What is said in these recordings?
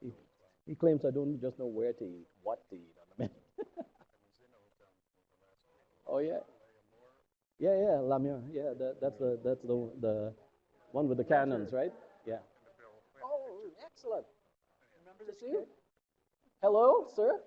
He, he claims I don't just know where to eat, what to eat on the menu. Oh yeah, yeah, Lamia. Yeah, that's the one with the cannons, right? Yeah. Oh, excellent. To see you. Hello, sir.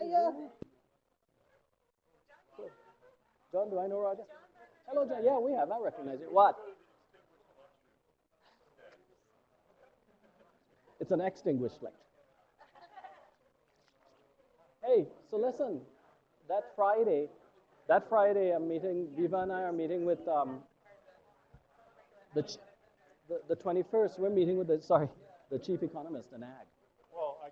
Yeah. John, do I know Roger? Hello, John. Yeah, we have. I recognize you. What? It's an extinguished light. Hey, so listen, that Friday, I'm meeting, Viva and I are meeting with the, ch- the 21st, we're meeting with the chief economist in ag. Well, I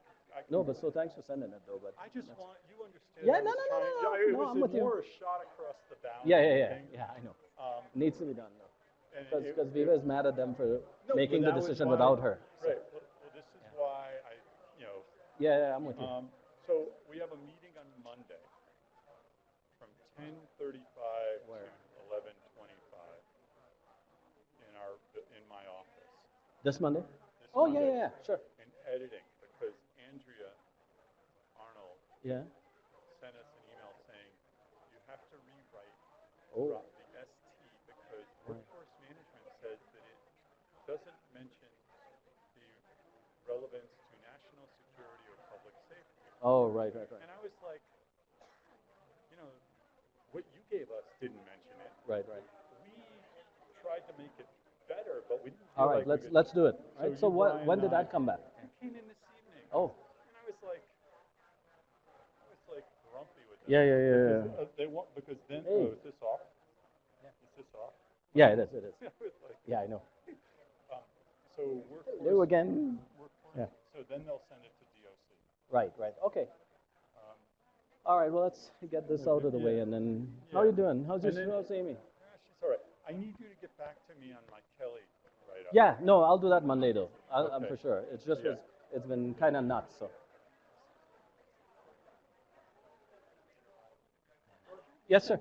No, but so thanks for sending it though, but. I just want you understand. Yeah, I no, was no, no, trying, no, no, yeah, it no, was I'm with you. more a shot across the boundary. Yeah, I know. Um, Needs to be done though. and Because Viva is mad at them for no, making but the that was decision why- without her. So, Right. Well, this is why I, you know. yeah, I'm with you. So we have a meeting on Monday from 10:35 Where? to 11:25 in my office. This Monday? This Oh, Monday, yeah, sure. in editing, because Andrea Arnold Yeah. sent us an email saying you have to rewrite Oh. the ST because workforce management says that it doesn't mention the relevance to national security or public safety. Oh, right. And I was like, you know, what you gave us didn't mention it. Right. We tried to make it better, but we didn't. All right, let's do it. Right. So what? Brian, When did that come back? You came in this evening. Oh. And I was like grumpy with them. Yeah. Because, they want because then Hey. is this off? Yeah. Is this off? Yeah, it is. I was like, Yeah, I know. So workforce. Hello again. Workforce. Yeah. So then they'll send it to DOC. Right. Okay. All right. Well, let's get this out of the way, and then how are you doing? How's Amy? She's all right. I need you to get back to me on my Kelly write-up. Yeah. No, I'll do that Monday though. I'm Okay. for sure. It's just it's been kind of nuts. So. Yes, sir.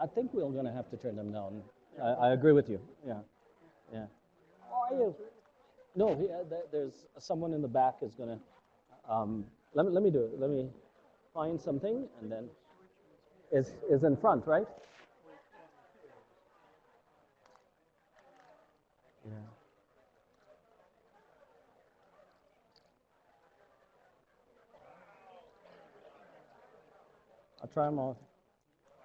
I think we're going to have to turn them down. I agree with you. Yeah. How are you? No, there's someone in the back is going to. Let me do it. Let me find something, and then is in front, right? Yeah. I'll try them all.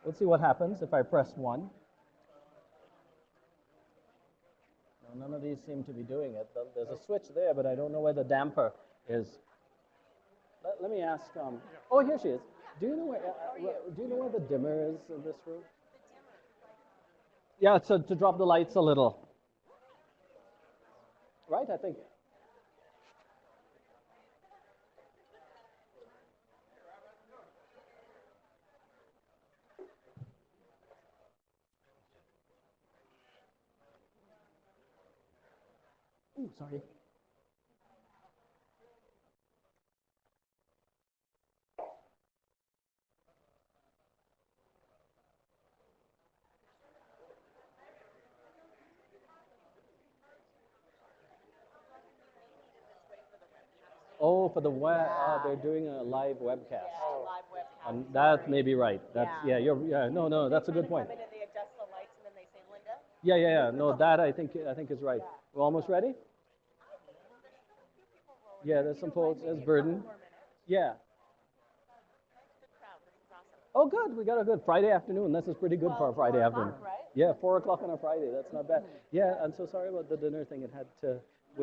Let's see what happens if I press 1. No, none of these seem to be doing it. There's a switch there, but I don't know where the damper is. Let me ask. Oh, here she is. Do you know where the dimmer is in this room? Yeah, to drop the lights a little. Right, I think. Ooh, sorry. Oh, for the web, they're doing a live webcast. Yeah, live webcast. And that may be right. That's no, that's a good point. Come in and they adjust the lights and then they say, Linda. Yeah. No, that I think is right. We're almost ready. Yeah, there's some folks. There's Burden. Yeah. Oh, good. We got a good Friday afternoon. This is pretty good for a Friday afternoon. Right? Yeah, 4 o'clock on a Friday. That's not bad. Yeah, I'm so sorry about the dinner thing. We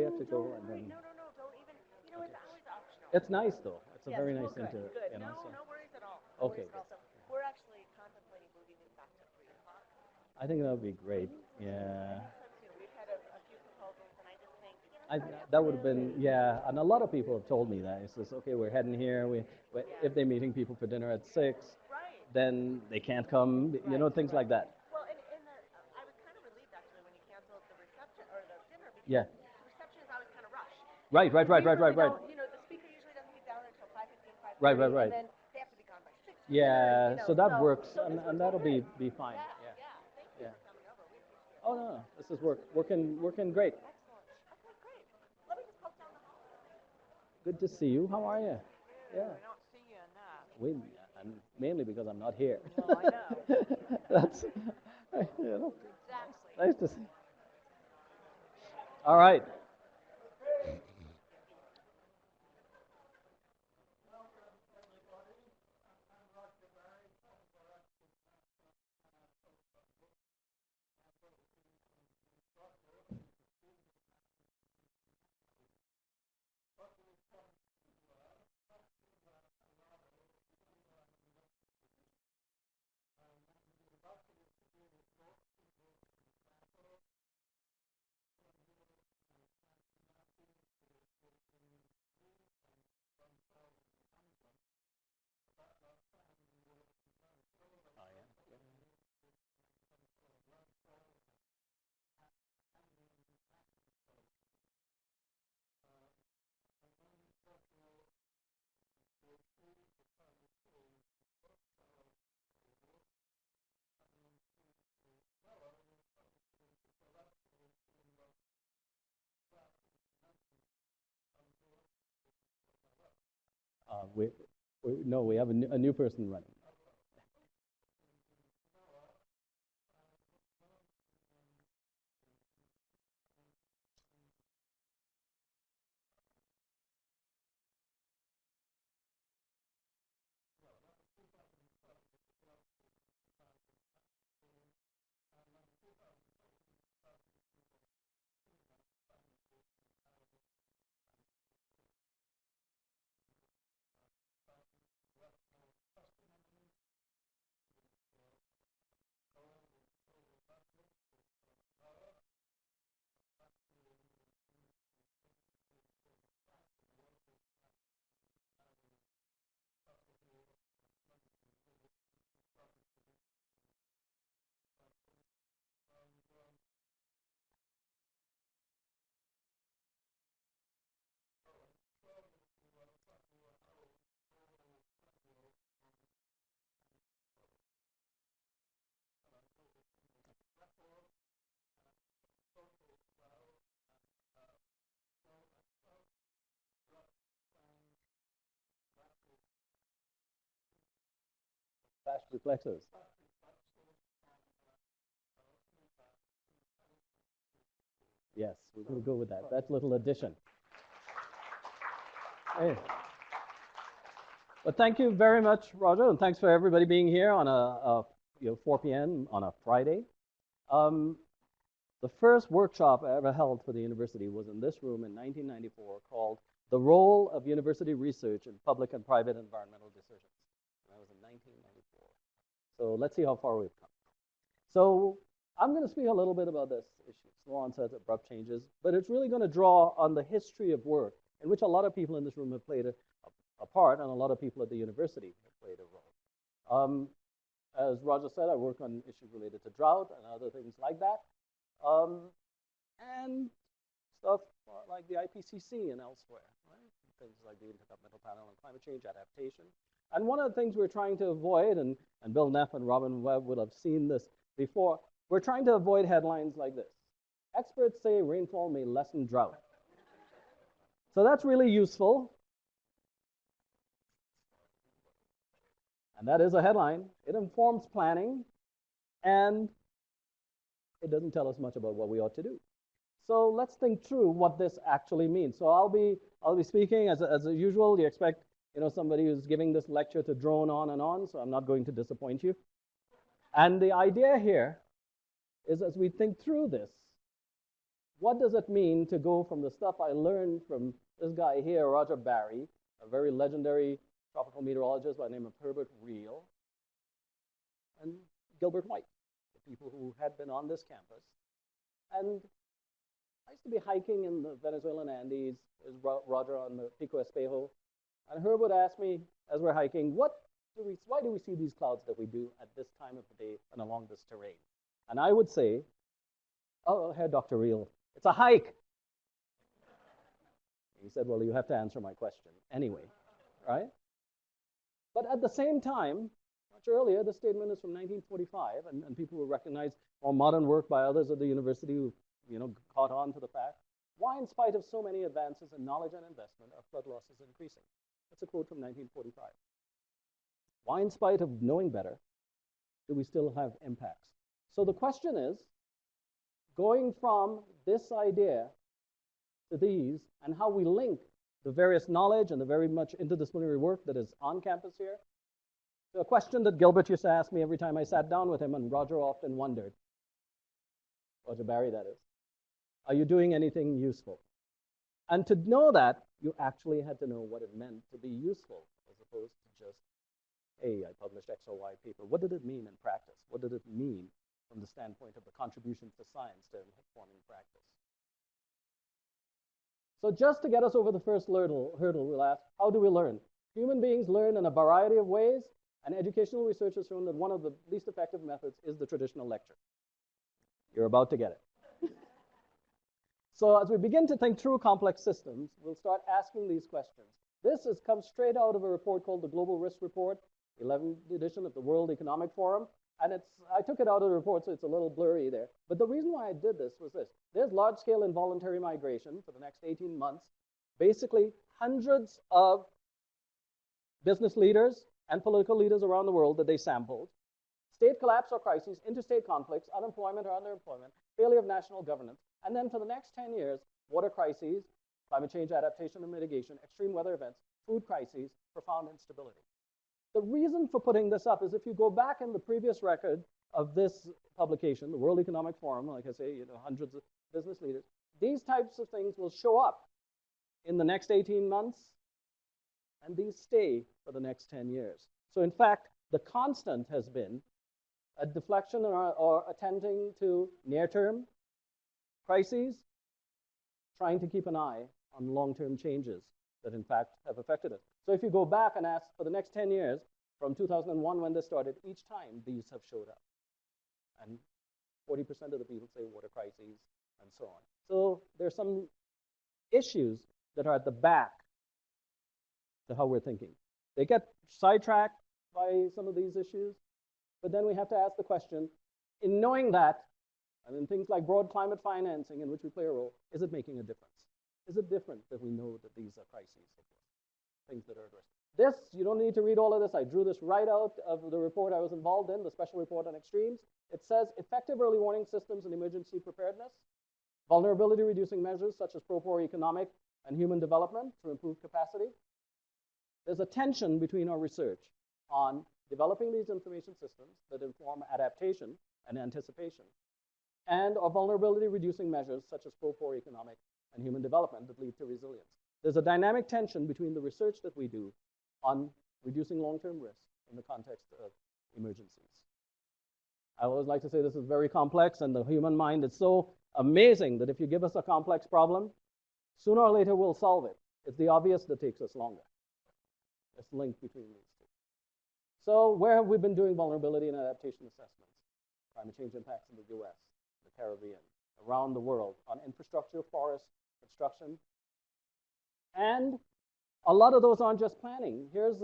have to go and then. No, don't even. You know, it's always optional. It's nice though. It's a very nice thing to. Good. You know, No worries at all. Okay. So we're actually contemplating moving it back to 3 o'clock. I think that would be great. Yeah. We've had a few proposals, and I just think That would have been, and a lot of people have told me that. It's just, okay, we're heading here. If they're meeting people for dinner at 6, then they can't come, things like that. Well, and I was kind of relieved actually when you canceled the reception or the dinner because Yeah. the reception is always kind of rushed. Right. You know, the speaker usually doesn't get down until 5:15, 5:30. Right. And then they have to be gone by 6. Yeah, so that works, so and that'll be fine. Yeah. Thank you for coming over. We appreciate it. Oh, no, this is working great. Excellent. Okay, great. Let me just poke down the hall. Good to see you. How are you? Yeah. I don't see you enough. And mainly because I'm not here. Well, I know. That's, Exactly. nice to see. All right. We, no, we have a new person running. Fast reflexes. Yes, we'll go with that. That's a little addition. Hey. Well, thank you very much, Roger, and thanks for everybody being here on a 4 p.m. on a Friday. The first workshop I ever held for the university was in this room in 1994 called The Role of University Research in Public and Private Environmental Decisions. And that was in 1994. So let's see how far we've come. So I'm going to speak a little bit about this issue, slow onset, abrupt changes, but it's really going to draw on the history of work in which a lot of people in this room have played a part, and a lot of people at the university have played a role. As Roger said, I work on issues related to drought and other things like that, and stuff like the IPCC and elsewhere, right? Things like the Intergovernmental Panel on Climate Change Adaptation. And one of the things we're trying to avoid, and Bill Neff and Robin Webb would have seen this before, we're trying to avoid headlines like this. Experts say rainfall may lessen drought. So that's really useful. And that is a headline. It informs planning, and it doesn't tell us much about what we ought to do. So let's think through what this actually means. So I'll be speaking as usual. You expect somebody who's giving this lecture to drone on and on, so I'm not going to disappoint you. And the idea here is, as we think through this, what does it mean to go from the stuff I learned from this guy here, Roger Barry, a very legendary tropical meteorologist by the name of Herbert Reel, and Gilbert White, the people who had been on this campus. And I used to be hiking in the Venezuelan Andes, with Roger on the Pico Espejo, and Herb would ask me as we're hiking, why do we see these clouds that we do at this time of the day and along this terrain? And I would say, oh, here, Dr. Reel, it's a hike. He said, well, you have to answer my question anyway, right? But at the same time, much earlier, the statement is from 1945, and people will recognize more modern work by others at the university who caught on to the fact, why, in spite of so many advances in knowledge and investment, are flood losses increasing? That's a quote from 1945. Why, in spite of knowing better, do we still have impacts? So the question is, going from this idea to these, and how we link the various knowledge and the very much interdisciplinary work that is on campus here, to a question that Gilbert used to ask me every time I sat down with him, and Roger often wondered, Roger Barry, that is, are you doing anything useful? And to know that, you actually had to know what it meant to be useful, as opposed to just, hey, I published X or Y paper. What did it mean in practice? What did it mean from the standpoint of the contributions to science to informing practice? So just to get us over the first hurdle, we'll ask, how do we learn? Human beings learn in a variety of ways, and educational research has shown that one of the least effective methods is the traditional lecture. You're about to get it. So as we begin to think through complex systems, we'll start asking these questions. This comes straight out of a report called the Global Risk Report, 11th edition of the World Economic Forum. And I took it out of the report, so it's a little blurry there. But the reason why I did this was this. There's large-scale involuntary migration for the next 18 months. Basically, hundreds of business leaders and political leaders around the world that they sampled, state collapse or crises, interstate conflicts, unemployment or underemployment, failure of national governance, and then for the next 10 years, water crises, climate change adaptation and mitigation, extreme weather events, food crises, profound instability. The reason for putting this up is if you go back in the previous record of this publication, the World Economic Forum, like I say, hundreds of business leaders, these types of things will show up in the next 18 months, and these stay for the next 10 years. So in fact, the constant has been a deflection or attending to near-term crises, trying to keep an eye on long-term changes that in fact have affected us. So if you go back and ask for the next 10 years, from 2001 when this started, each time these have showed up. And 40% of the people say water crises and so on. So there's some issues that are at the back to how we're thinking. They get sidetracked by some of these issues, but then we have to ask the question, in knowing that, and in things like broad climate financing in which we play a role, is it making a difference? Is it different that we know that these are crises, things that are addressed? This, you don't need to read all of this. I drew this right out of the report I was involved in, the special report on extremes. It says effective early warning systems and emergency preparedness, vulnerability reducing measures such as pro-poor economic and human development to improve capacity. There's a tension between our research on developing these information systems that inform adaptation and anticipation, and our vulnerability reducing measures such as pro-poor economic and human development that lead to resilience. There's a dynamic tension between the research that we do on reducing long-term risk in the context of emergencies. I always like to say this is very complex, and the human mind is so amazing that if you give us a complex problem, sooner or later we'll solve it. It's the obvious that takes us longer. It's linked between these two. So where have we been doing vulnerability and adaptation assessments? Climate change impacts in the US, the Caribbean, around the world, on infrastructure, forest, construction. And a lot of those aren't just planning. Here's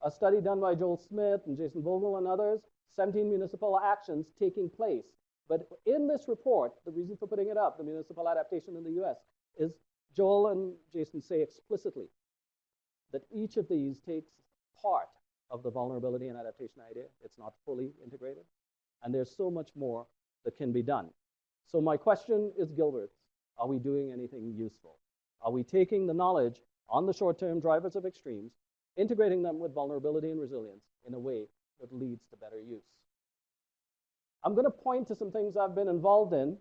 a study done by Joel Smith and Jason Vogel and others, 17 municipal actions taking place. But in this report, the reason for putting it up, the municipal adaptation in the US, is Joel and Jason say explicitly that each of these takes part of the vulnerability and adaptation idea. It's not fully integrated. And there's so much more that can be done. So my question is Gilbert's. Are we doing anything useful? Are we taking the knowledge on the short-term drivers of extremes, integrating them with vulnerability and resilience in a way that leads to better use? I'm going to point to some things I've been involved in.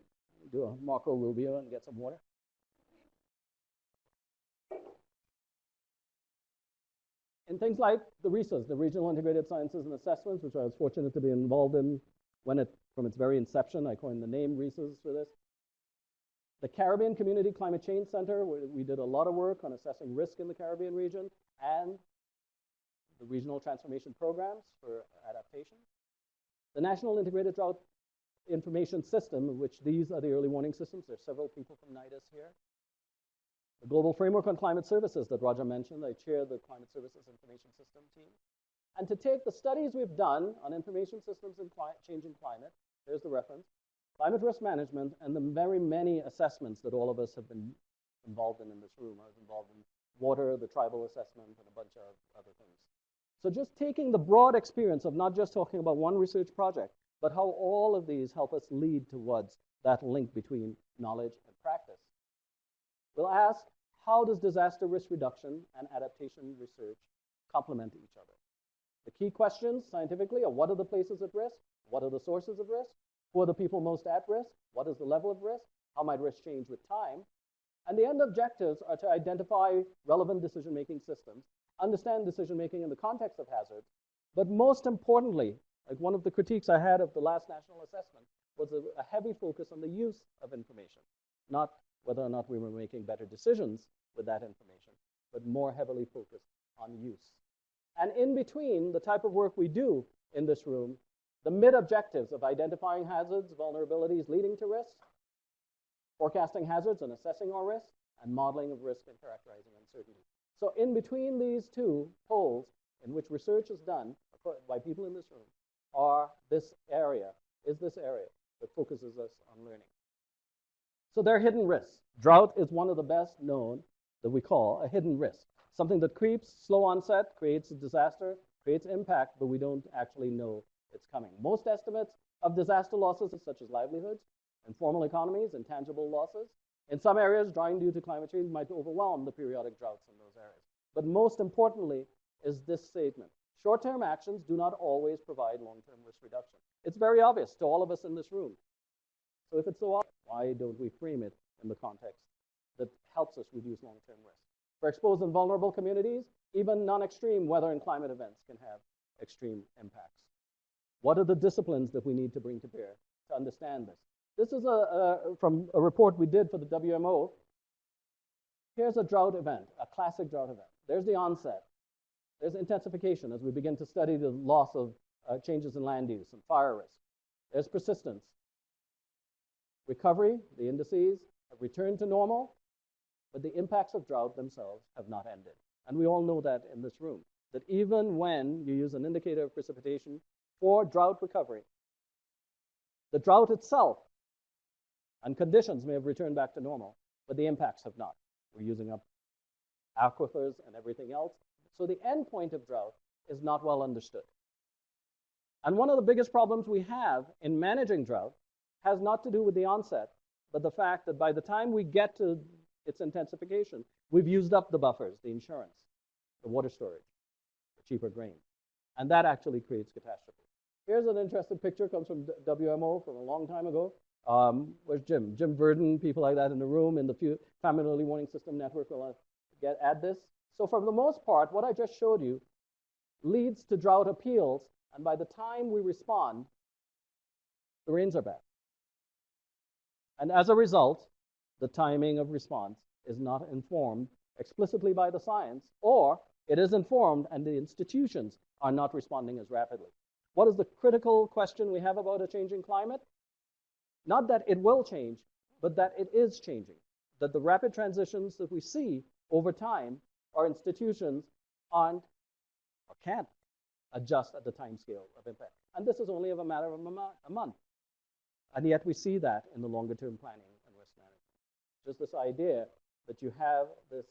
Do a Marco Rubio and get some water. In things like the RISAs, the Regional Integrated Sciences and Assessments, which I was fortunate to be involved in from its very inception. I coined the name RISAs for this. The Caribbean Community Climate Change Center, we did a lot of work on assessing risk in the Caribbean region, and the regional transformation programs for adaptation. The National Integrated Drought Information System, which these are the early warning systems. There's several people from NIDIS here. The Global Framework on Climate Services that Roger mentioned. I chair the Climate Services Information System team. And to take the studies we've done on information systems and changing climate, there's the reference, climate risk management, and the very many assessments that all of us have been involved in this room. I was involved in water, the tribal assessment, and a bunch of other things. So just taking the broad experience of not just talking about one research project, but how all of these help us lead towards that link between knowledge and practice. We'll ask, how does disaster risk reduction and adaptation research complement each other? The key questions scientifically are, what are the places at risk? What are the sources of risk? Who are the people most at risk? What is the level of risk? How might risk change with time? And the end objectives are to identify relevant decision-making systems, understand decision-making in the context of hazards, but most importantly, like one of the critiques I had of the last national assessment was a heavy focus on the use of information, not whether or not we were making better decisions with that information, but more heavily focused on use. And in between the type of work we do in this room, the mid-objectives of identifying hazards, vulnerabilities leading to risk, forecasting hazards and assessing our risk, and modeling of risk and characterizing uncertainty. So in between these two poles in which research is done by people in this room is this area that focuses us on learning. So there are hidden risks. Drought is one of the best known. that we call a hidden risk. Something that creeps, slow onset, creates a disaster, creates impact, but we don't actually know it's coming. Most estimates of disaster losses, such as livelihoods, informal economies, intangible losses. In some areas, drying due to climate change might overwhelm the periodic droughts in those areas. But most importantly is this statement. Short-term actions do not always provide long-term risk reduction. It's very obvious to all of us in this room. So if it's so obvious, why don't we frame it in the context that helps us reduce long-term risk? For exposed and vulnerable communities, even non-extreme weather and climate events can have extreme impacts. What are the disciplines that we need to bring to bear to understand this? This is from a report we did for the WMO. Here's a drought event, a classic drought event. There's the onset. There's intensification as we begin to study the loss of changes in land use and fire risk. There's persistence. Recovery, the indices have returned to normal, but the impacts of drought themselves have not ended. And we all know that in this room, that even when you use an indicator of precipitation for drought recovery, the drought itself and conditions may have returned back to normal, but the impacts have not. We're using up aquifers and everything else. So the end point of drought is not well understood. And one of the biggest problems we have in managing drought has not to do with the onset, but the fact that by the time we get to its intensification, we've used up the buffers, the insurance, the water storage, the cheaper grain. And that actually creates catastrophe. Here's an interesting picture, comes from WMO from a long time ago. Where's Jim? Jim Verdon, people like that in the room, in the Famine Early Warning System Network will add this. So for the most part, what I just showed you leads to drought appeals, and by the time we respond, the rains are back. And as a result, the timing of response is not informed explicitly by the science, or it is informed and the institutions are not responding as rapidly. What is the critical question we have about a changing climate? Not that it will change, but that it is changing. That the rapid transitions that we see over time, our institutions aren't or can't adjust at the time scale of impact. And this is only of a matter of a month. And yet we see that in the longer term planning and risk management. Just this idea that you have this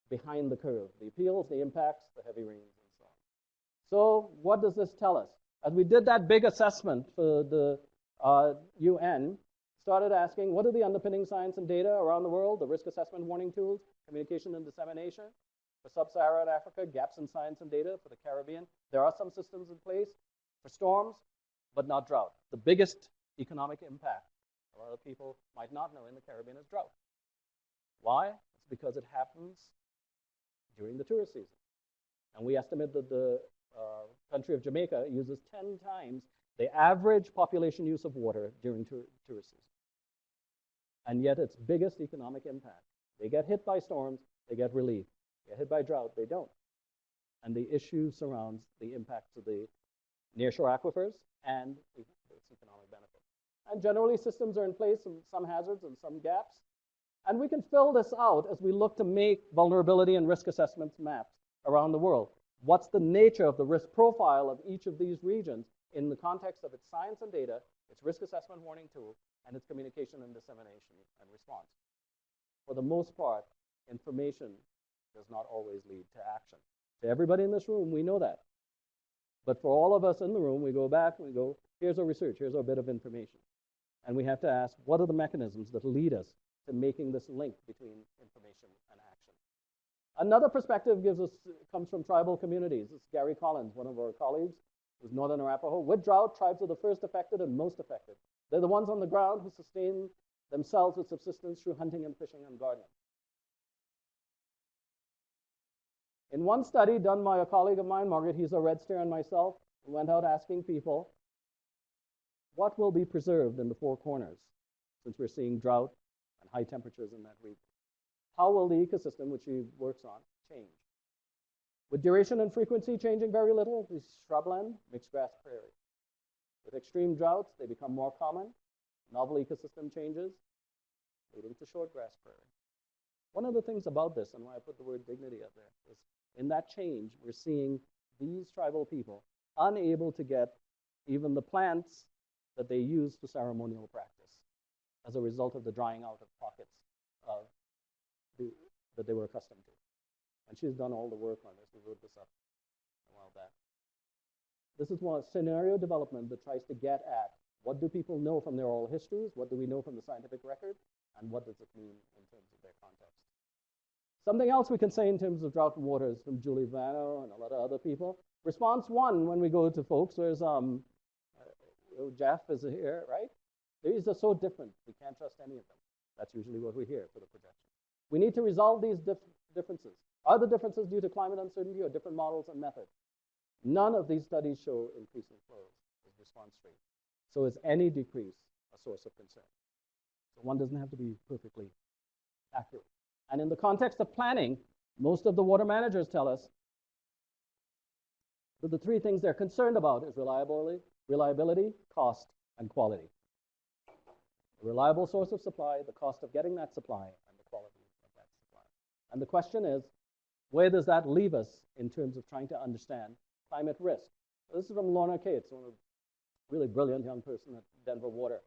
behind the curve, the appeals, the impacts, the heavy rains, and so on. So what does this tell us? As we did that big assessment for the UN, started asking, what are the underpinning science and data around the world, the risk assessment warning tools, communication and dissemination? For sub-Saharan Africa, gaps in science and data. For the Caribbean, there are some systems in place for storms, but not drought. The biggest economic impact, a lot of people might not know, in the Caribbean is drought. Why? It's because it happens during the tourist season. And we estimate that the country of Jamaica uses 10 times the average population use of water during tourist season. And yet its biggest economic impact. They get hit by storms, they get relief. They get hit by drought, they don't. And the issue surrounds the impacts of the nearshore aquifers and its economic benefit. And generally systems are in place, and some hazards and some gaps. And we can fill this out as we look to make vulnerability and risk assessments maps around the world. What's the nature of the risk profile of each of these regions in the context of its science and data, its risk assessment warning tool, and its communication and dissemination and response? For the most part, information does not always lead to action. To everybody in this room, we know that. But for all of us in the room, we go back and we go, here's our research, here's our bit of information. And we have to ask, what are the mechanisms that lead us to making this link between information and action? Another perspective comes from tribal communities. This is Gary Collins, one of our colleagues, who's Northern Arapaho. With drought, tribes are the first affected and most affected. They're the ones on the ground who sustain themselves with subsistence through hunting and fishing and gardening. In one study done by a colleague of mine, Margaret Hisa Redsteer, and myself, we went out asking people, what will be preserved in the Four Corners, since we're seeing drought and high temperatures in that region? How will the ecosystem, which he works on, change? With duration and frequency changing very little, the shrubland, mixed grass prairie. With extreme droughts, they become more common. Novel ecosystem changes, leading to short grass prairie. One of the things about this, and why I put the word dignity up there, is in that change, we're seeing these tribal people unable to get even the plants that they use for ceremonial practice as a result of the drying out of pockets of that they were accustomed to. And she's done all the work on this. We wrote this up a while back. This is one scenario development that tries to get at what do people know from their oral histories, what do we know from the scientific record, and what does it mean in terms of their context. Something else we can say in terms of drought and water is from Julie Vano and a lot of other people. Response one, when we go to folks, there's Jeff is here, right? These are so different, we can't trust any of them. That's usually what we hear for the projection. We need to resolve these differences. Are the differences due to climate uncertainty or different models and methods? None of these studies show increasing flows as response rate. So is any decrease a source of concern? So one doesn't have to be perfectly accurate. And in the context of planning, most of the water managers tell us that the three things they're concerned about is reliability, cost, and quality. A reliable source of supply, the cost of getting that supply, and the quality of that supply. And the question is, where does that leave us in terms of trying to understand climate risk? This is from Lorna Cates, one of really brilliant young person at Denver Water.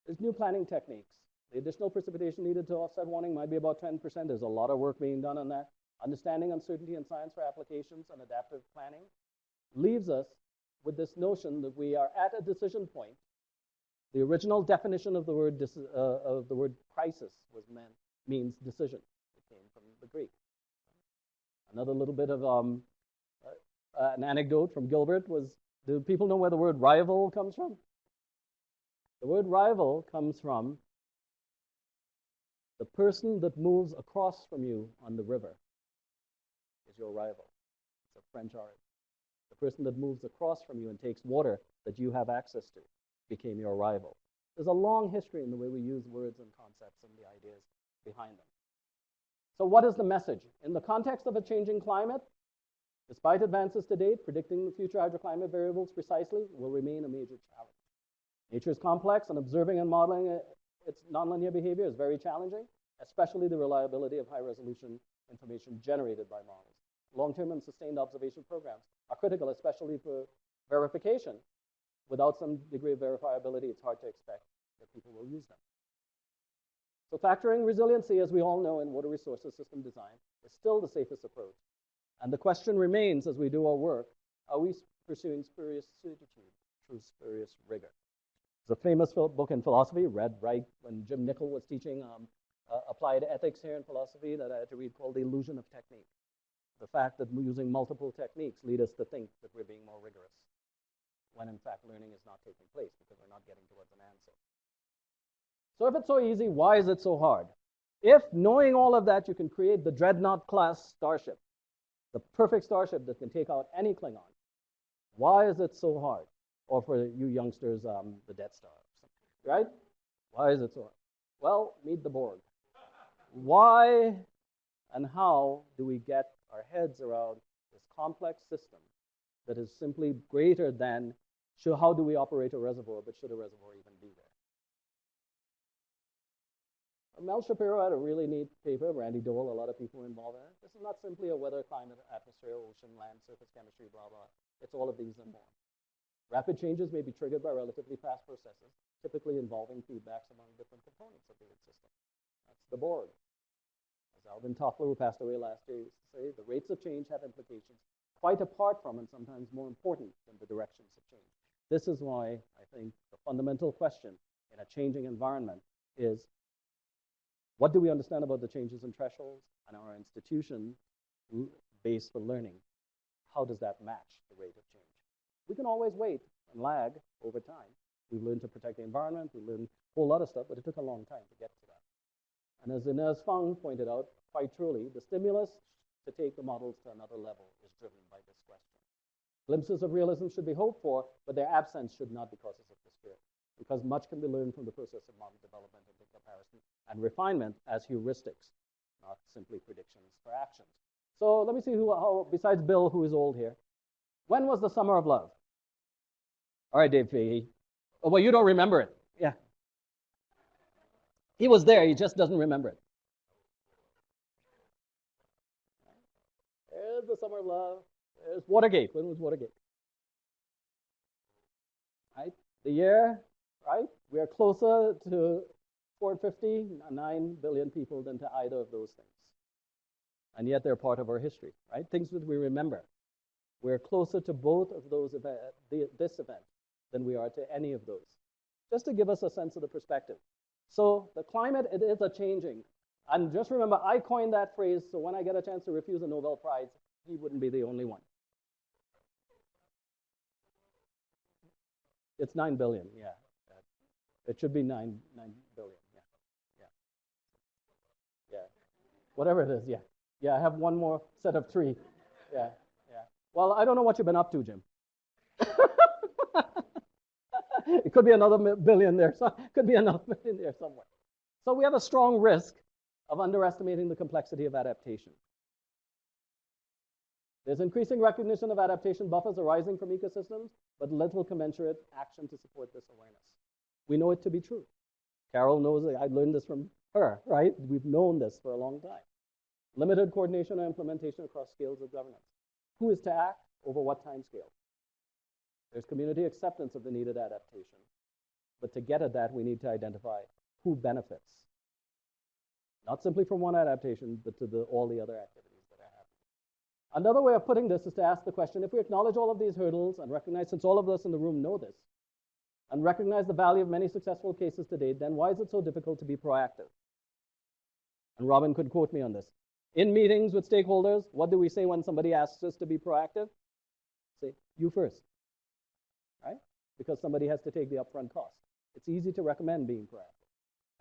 There's new planning techniques. The additional precipitation needed to offset warming might be about 10%. There's a lot of work being done on that. Understanding uncertainty in science for applications and adaptive planning leaves us with this notion that we are at a decision point. The original definition of the word crisis means decision. It came from the Greek. Another little bit of an anecdote from Gilbert was, do people know where the word rival comes from? The word rival comes from the person that moves across from you on the river is your rival. It's a French origin. The person that moves across from you and takes water that you have access to became your rival. There's a long history in the way we use words and concepts and the ideas behind them. So what is the message? In the context of a changing climate, despite advances to date, predicting the future hydroclimate variables precisely will remain a major challenge. Nature is complex, and observing and modeling its nonlinear behavior is very challenging, especially the reliability of high-resolution information generated by models. Long-term and sustained observation programs are critical, especially for verification. Without some degree of verifiability, it's hard to expect that people will use them. So factoring resiliency, as we all know in water resources system design, is still the safest approach. And the question remains as we do our work, are we pursuing spurious certitude through spurious rigor? It's a famous book in philosophy, read right when Jim Nicol was teaching applied ethics here in philosophy that I had to read, called The Illusion of Technique. The fact that using multiple techniques lead us to think that we're being more rigorous, when in fact learning is not taking place because we're not getting towards an answer. So if it's so easy, why is it so hard? If knowing all of that, you can create the Dreadnought class starship, the perfect starship that can take out any Klingon, why is it so hard? Or for you youngsters, the Death Star, right? Why is it so hard? Well, meet the Borg. Why and how do we get our heads around this complex system that is simply greater than how do we operate a reservoir, but should a reservoir even be there? Mel Shapiro had a really neat paper, Randy Dole, a lot of people were involved in it. This is not simply a weather, climate, atmosphere, ocean, land, surface chemistry, blah, blah. It's all of these and more. Rapid changes may be triggered by relatively fast processes, typically involving feedbacks among different components of the Earth system. That's the Borg. As Alvin Toffler, who passed away last year, used to say, the rates of change have implications quite apart from and sometimes more important than the directions of change. This is why I think the fundamental question in a changing environment is, what do we understand about the changes in thresholds and our institution base for learning? How does that match the rate of change? We can always wait and lag over time. We've learned to protect the environment. We learned a whole lot of stuff, but it took a long time to get to that. And as Inez Fung pointed out quite truly, the stimulus to take the models to another level is driven by this question. Glimpses of realism should be hoped for, but their absence should not be causes of despair, because much can be learned from the process of model development and comparison and refinement as heuristics, not simply predictions for actions. So let me see how, besides Bill, who is old here, when was the Summer of Love? All right, Dave Fahey. Oh, well, you don't remember it. Yeah. He was there, he just doesn't remember it. There's the Summer of Love. There's Watergate. When was Watergate? Right? The year, right? We are closer to 450, 9 billion people than to either of those things. And yet they're part of our history, right? Things that we remember. We're closer to both of those this event than we are to any of those. Just to give us a sense of the perspective. So the climate, it is a changing. And just remember, I coined that phrase, so when I get a chance to refuse a Nobel Prize, he wouldn't be the only one. It's 9 billion, yeah. It should be 9 billion, yeah. Yeah. Whatever it is, yeah. Yeah, I have one more set of 3. Yeah. Well, I don't know what you've been up to, Jim. It could be another billion there. Could be another billion there somewhere. So we have a strong risk of underestimating the complexity of adaptation. There's increasing recognition of adaptation buffers arising from ecosystems, but little commensurate action to support this awareness. We know it to be true. Carol knows it. I learned this from her, right? We've known this for a long time. Limited coordination or implementation across scales of governance. Who is to act over what time scale? There's community acceptance of the needed adaptation. But to get at that, we need to identify who benefits. Not simply from one adaptation, but to all the other activities that are happening. Another way of putting this is to ask the question, if we acknowledge all of these hurdles and recognize, since all of us in the room know this, and recognize the value of many successful cases to date, then why is it so difficult to be proactive? And Robin could quote me on this. In meetings with stakeholders, what do we say when somebody asks us to be proactive? Say, you first, right? Because somebody has to take the upfront cost. It's easy to recommend being proactive.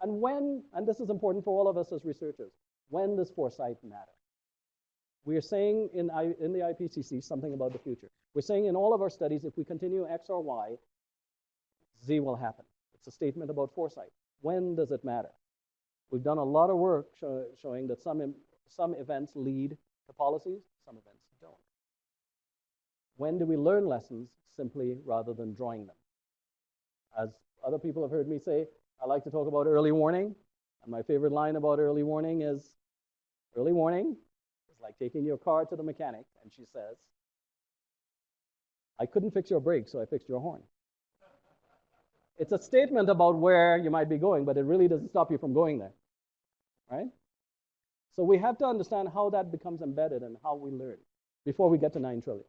And when, and this is important for all of us as researchers, when does foresight matter? We are saying in the IPCC something about the future. We're saying in all of our studies, if we continue X or Y, Z will happen. It's a statement about foresight. When does it matter? We've done a lot of work showing that some events lead to policies, some events don't. When do we learn lessons simply rather than drawing them? As other people have heard me say, I like to talk about early warning. And my favorite line about early warning is, early warning is like taking your car to the mechanic and she says, I couldn't fix your brakes, so I fixed your horn. It's a statement about where you might be going, but it really doesn't stop you from going there, right? So we have to understand how that becomes embedded and how we learn before we get to 9 trillion.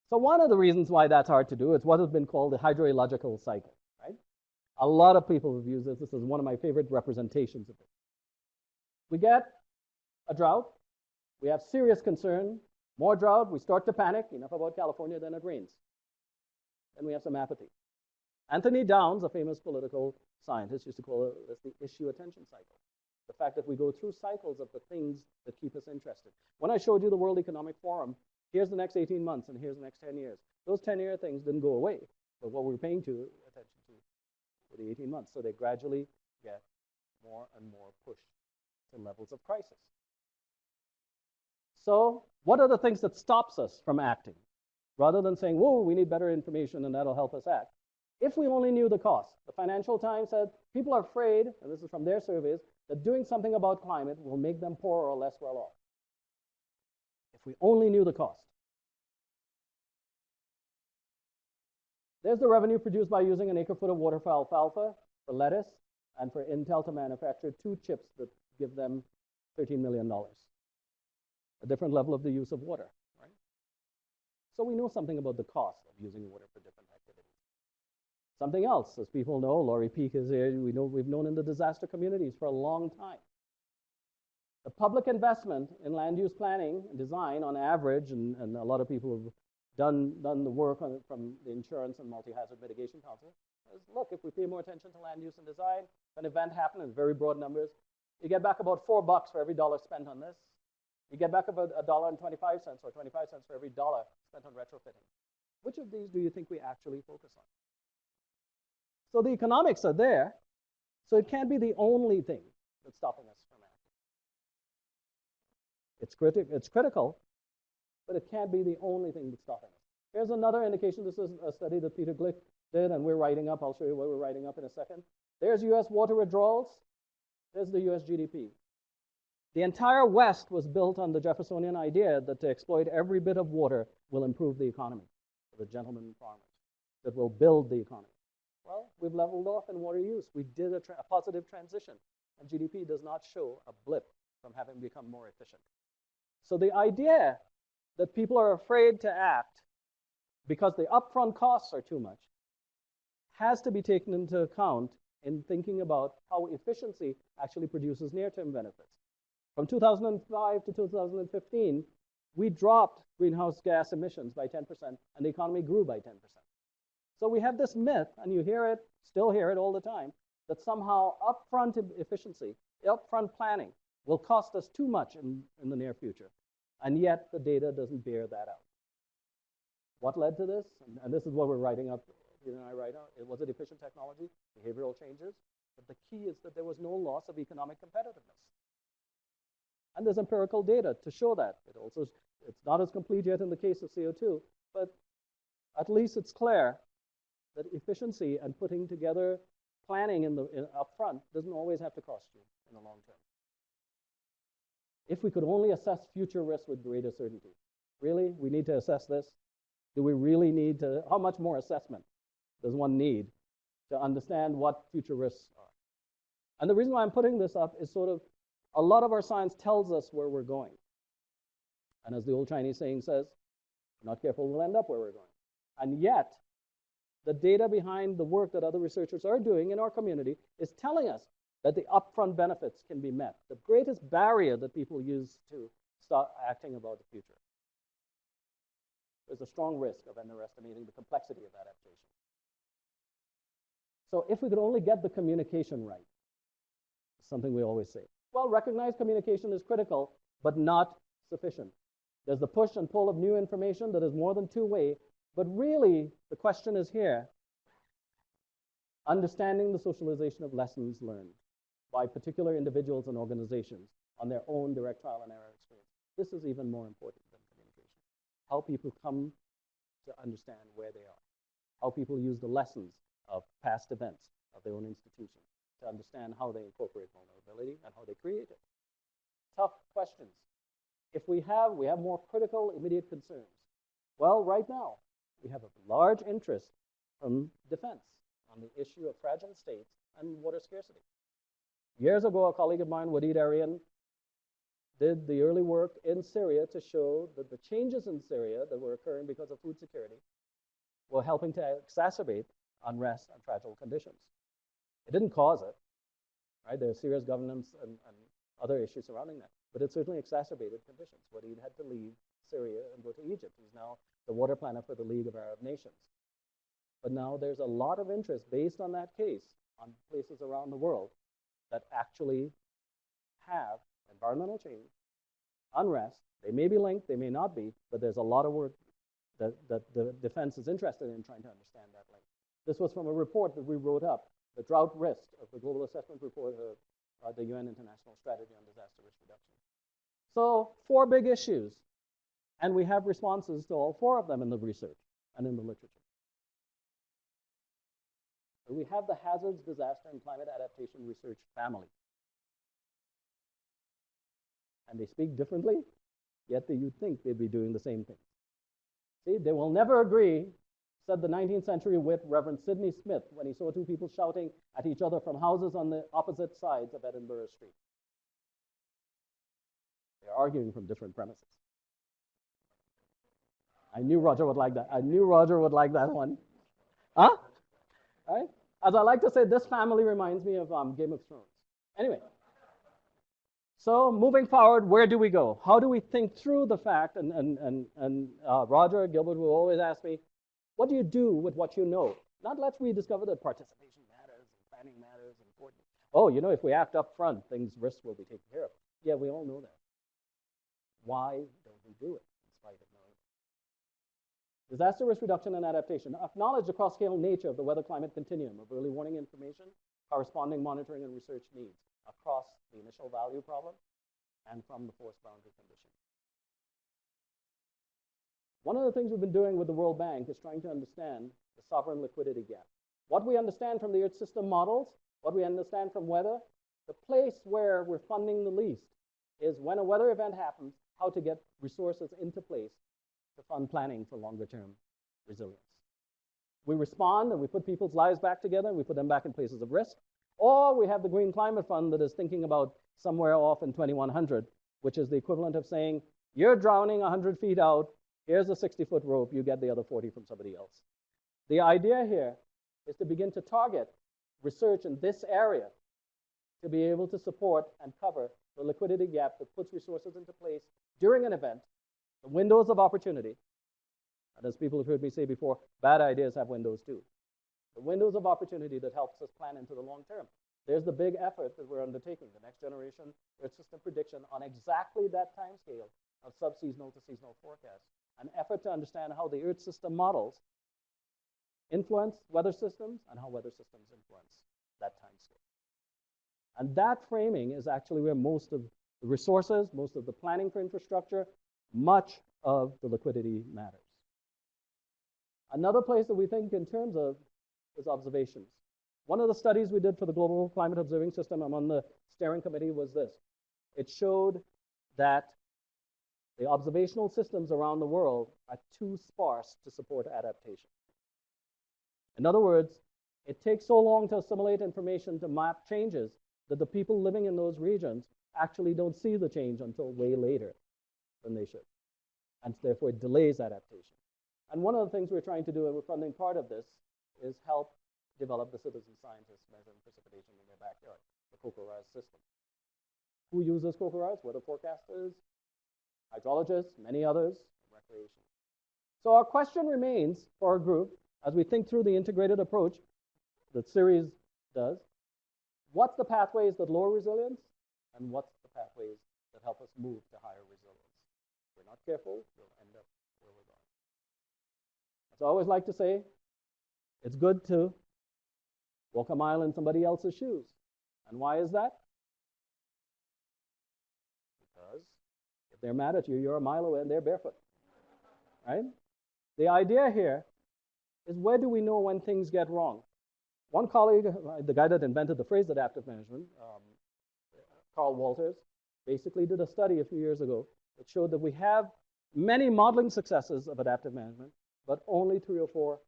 So one of the reasons why that's hard to do is what has been called the hydrological cycle, right? A lot of people have used this. This is one of my favorite representations of it. We get a drought. We have serious concern. More drought. We start to panic. Enough about California, then it rains. Then we have some apathy. Anthony Downs, a famous political scientist, used to call this the issue attention cycle. The fact that we go through cycles of the things that keep us interested. When I showed you the World Economic Forum, here's the next 18 months and here's the next 10 years. Those 10-year things didn't go away, but what we're paying attention to for the 18 months. So they gradually get more and more pushed to levels of crisis. So what are the things that stops us from acting? Rather than saying, whoa, we need better information and that'll help us act. If we only knew the cost, the Financial Times said people are afraid, and this is from their surveys, that doing something about climate will make them poorer or less well off. If we only knew the cost. There's the revenue produced by using an acre-foot of water for alfalfa, for lettuce, and for Intel to manufacture 2 chips that give them $13 million. A different level of the use of water, right? So we know something about the cost of using water for different activities. Something else, as people know, Laurie Peak is here, we've known in the disaster communities for a long time. The public investment in land use planning and design on average, and a lot of people have done the work on it from the Insurance and Multi-Hazard Mitigation Council, is look, if we pay more attention to land use and design, if an event happens in very broad numbers, you get back about $4 for every dollar spent on this. You get back about $1.25 or 25 cents for every dollar spent on retrofitting. Which of these do you think we actually focus on? So the economics are there, so it can't be the only thing that's stopping us from acting. It's critical, but it can't be the only thing that's stopping us. Here's another indication. This is a study that Peter Glick did, and we're writing up. I'll show you what we're writing up in a second. There's US water withdrawals. There's the US GDP. The entire West was built on the Jeffersonian idea that to exploit every bit of water will improve the economy, for the gentlemen farmers, that will build the economy. Well, we've leveled off in water use. We did a positive transition, and GDP does not show a blip from having become more efficient. So the idea that people are afraid to act because the upfront costs are too much has to be taken into account in thinking about how efficiency actually produces near-term benefits. From 2005 to 2015, we dropped greenhouse gas emissions by 10%, and the economy grew by 10%. So we have this myth, and you hear it, still hear it all the time, that somehow upfront efficiency, upfront planning will cost us too much in the near future. And yet the data doesn't bear that out. What led to this? And this is what we're writing up, you and I write out. Was it efficient technology, behavioral changes? But the key is that there was no loss of economic competitiveness. And there's empirical data to show that. It's not as complete yet in the case of CO2, but at least it's clear that efficiency and putting together planning upfront doesn't always have to cost you in the long term. If we could only assess future risks with greater certainty. Really, we need to assess this? Do we really need to? How much more assessment does one need to understand what future risks are? And the reason why I'm putting this up is sort of a lot of our science tells us where we're going. And as the old Chinese saying says, if we're not careful, we'll end up where we're going. And yet, the data behind the work that other researchers are doing in our community is telling us that the upfront benefits can be met. The greatest barrier that people use to start acting about the future. There's a strong risk of underestimating the complexity of adaptation. So if we could only get the communication right, something we always say. Well, recognized communication is critical, but not sufficient. There's the push and pull of new information that is more than two-way, but really the question is here, understanding the socialization of lessons learned by particular individuals and organizations on their own direct trial and error experience. This is even more important than communication. How people come to understand where they are. How people use the lessons of past events of their own institution to understand how they incorporate vulnerability and how they create it. Tough questions. If we have more critical, immediate concerns. Well, right now, we have a large interest from defense on the issue of fragile states and water scarcity. Years ago, a colleague of mine, Wadid Arian, did the early work in Syria to show that the changes in Syria that were occurring because of food security were helping to exacerbate unrest and fragile conditions. It didn't cause it, right? There are serious governance and other issues surrounding that, but it certainly exacerbated conditions. Wadid had to leave Syria and go to Egypt. He's now the water planner for the League of Arab Nations. But now there's a lot of interest based on that case on places around the world that actually have environmental change, unrest. They may be linked, they may not be, but there's a lot of work that the defense is interested in trying to understand that link. This was from a report that we wrote up, the drought risk of the Global Assessment Report of the UN International Strategy on Disaster Risk Reduction. So 4 big issues, and we have responses to all 4 of them in the research and in the literature. So we have the hazards, disaster, and climate adaptation research family. And they speak differently, yet you'd think they'd be doing the same thing. See, they will never agree, said the 19th century wit Reverend Sidney Smith when he saw 2 people shouting at each other from houses on the opposite sides of Edinburgh Street. They're arguing from different premises. I knew Roger would like that. I knew Roger would like that one. Huh? All right? As I like to say, this family reminds me of Game of Thrones. Anyway. So moving forward, where do we go? How do we think through the fact, and Roger Gilbert will always ask me, what do you do with what you know? Not let's rediscover that participation matters and planning matters and important. Oh, you know, if we act up front, risks will be taken care of. Yeah, we all know that. Why don't we do it in spite of knowing it? Disaster risk reduction and adaptation. Acknowledge the cross-scale nature of the weather-climate continuum of early warning information, corresponding monitoring and research needs across the initial value problem and from the force boundary condition. One of the things we've been doing with the World Bank is trying to understand the sovereign liquidity gap. What we understand from the Earth system models, what we understand from weather, the place where we're funding the least is when a weather event happens, how to get resources into place to fund planning for longer term resilience. We respond and we put people's lives back together and we put them back in places of risk. Or we have the Green Climate Fund that is thinking about somewhere off in 2100, which is the equivalent of saying, you're drowning 100 feet out, here's a 60-foot rope, you get the other 40 from somebody else. The idea here is to begin to target research in this area to be able to support and cover the liquidity gap that puts resources into place during an event, the windows of opportunity. And as people have heard me say before, bad ideas have windows too. The windows of opportunity that helps us plan into the long term. There's the big effort that we're undertaking, the next generation Earth system prediction on exactly that time scale of sub-seasonal to seasonal forecast. An effort to understand how the Earth system models influence weather systems and how weather systems influence that time scale. And that framing is actually where most of the resources, most of the planning for infrastructure, much of the liquidity matters. Another place that we think in terms of is observations. One of the studies we did for the Global Climate Observing System, I'm on the steering committee, was this. It showed that the observational systems around the world are too sparse to support adaptation. In other words, it takes so long to assimilate information to map changes that the people living in those regions actually don't see the change until way later than they should. And therefore, it delays adaptation. And one of the things we're trying to do, and we're funding part of this, is help develop the citizen scientists measuring precipitation in their backyard, the COCORAS system. Who uses COCORAS? Weather forecasters, hydrologists, many others, recreation. So our question remains for our group, as we think through the integrated approach that series does, what's the pathways that lower resilience, and what's the pathways that help us move to higher resilience? If we're not careful, we'll end up where we're going. So I always like to say, it's good to walk a mile in somebody else's shoes. And why is that? Because if they're mad at you, you're a mile away and they're barefoot, right? The idea here is, where do we know when things get wrong? One colleague, the guy that invented the phrase adaptive management, Carl Walters, basically did a study a few years ago that showed that we have many modeling successes of adaptive management, but only 3 or 4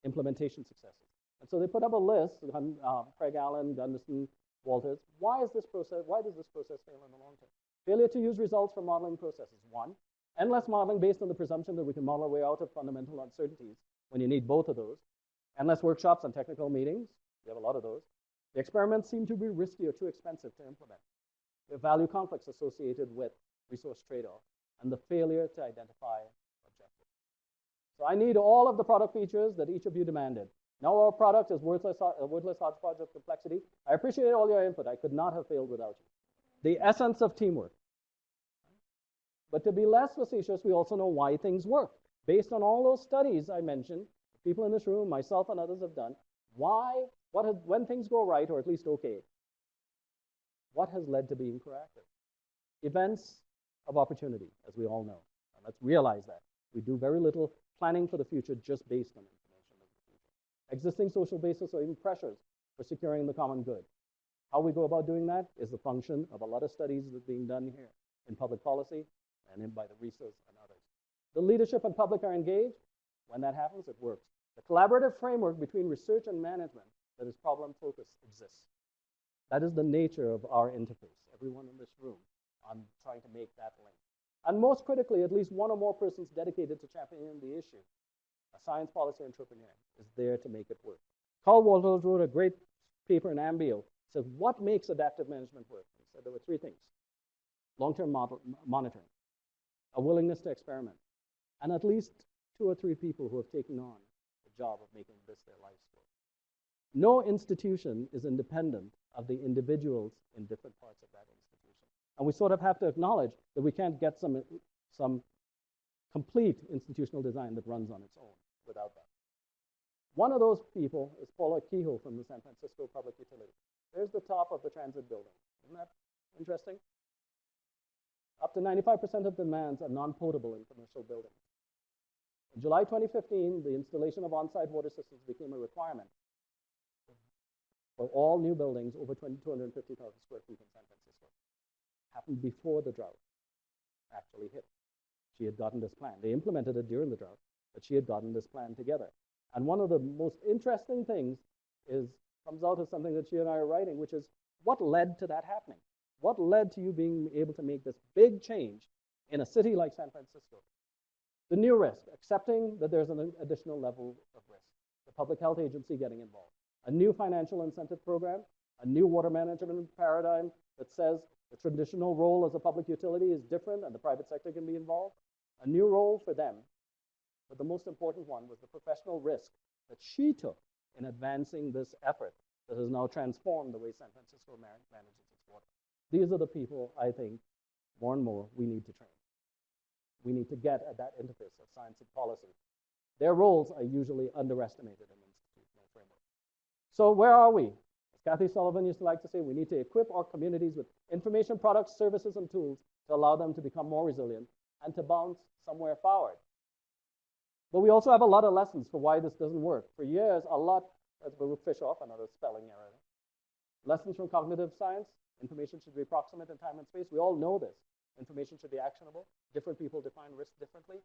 implementation successes. And so they put up a list, Craig Allen, Gunderson, Walters. Why does this process fail in the long term? Failure to use results from modeling processes. 1, endless modeling based on the presumption that we can model our way out of fundamental uncertainties when you need both of those. Endless workshops and technical meetings. We have a lot of those. The experiments seem to be risky or too expensive to implement. We have value conflicts associated with resource trade-off and the failure to identify objectives. So I need all of the product features that each of you demanded. Now our product is a wordless hodgepodge of complexity. I appreciate all your input. I could not have failed without you. The essence of teamwork. But to be less facetious, we also know why things work. Based on all those studies I mentioned, people in this room, myself and others have done, when things go right, or at least okay, what has led to being proactive? Events of opportunity, as we all know. And let's realize that. We do very little planning for the future just based on information of the future. Existing social basis or even pressures for securing the common good. How we go about doing that is the function of a lot of studies that are being done here in public policy and by the RISAs and others. The leadership and public are engaged. When that happens, it works. The collaborative framework between research and management that is problem-focused exists. That is the nature of our interface. Everyone in this room, I'm trying to make that link. And most critically, at least one or more persons dedicated to championing the issue, a science policy entrepreneur, is there to make it work. Carl Walters wrote a great paper in Ambio. Said, what makes adaptive management work? He said there were 3 things. Long-term monitoring, a willingness to experiment, and at least 2 or 3 people who have taken on the job of making this their life's work. No institution is independent of the individuals in different parts of that institution. And we sort of have to acknowledge that we can't get some complete institutional design that runs on its own without that. One of those people is Paula Kehoe from the San Francisco Public Utility. There's the top of the transit building. Isn't that interesting? Up to 95% of demands are non-potable in commercial buildings. In July 2015, the installation of on-site water systems became a requirement for all new buildings over 250,000 square feet in San Francisco. Happened before the drought actually hit. She had gotten this plan. They implemented it during the drought, but she had gotten this plan together. And one of the most interesting things comes out of something that she and I are writing, which is what led to that happening? What led to you being able to make this big change in a city like San Francisco? The new risk, accepting that there's an additional level of risk. The public health agency getting involved. A new financial incentive program, a new water management paradigm that says the traditional role as a public utility is different and the private sector can be involved. A new role for them. But the most important one was the professional risk that she took in advancing this effort that has now transformed the way San Francisco manages its water. These are the people, I think, more and more we need to train. We need to get at that interface of science and policy. Their roles are usually underestimated in institutional framework. So where are we? As Kathy Sullivan used to like to say, we need to equip our communities with information, products, services, and tools to allow them to become more resilient and to bounce somewhere forward. But we also have a lot of lessons for why this doesn't work. For years, a lot, as Baruch Fishoff, another spelling error. Lessons from cognitive science, information should be approximate in time and space. We all know this. Information should be actionable. Different people define risk differently.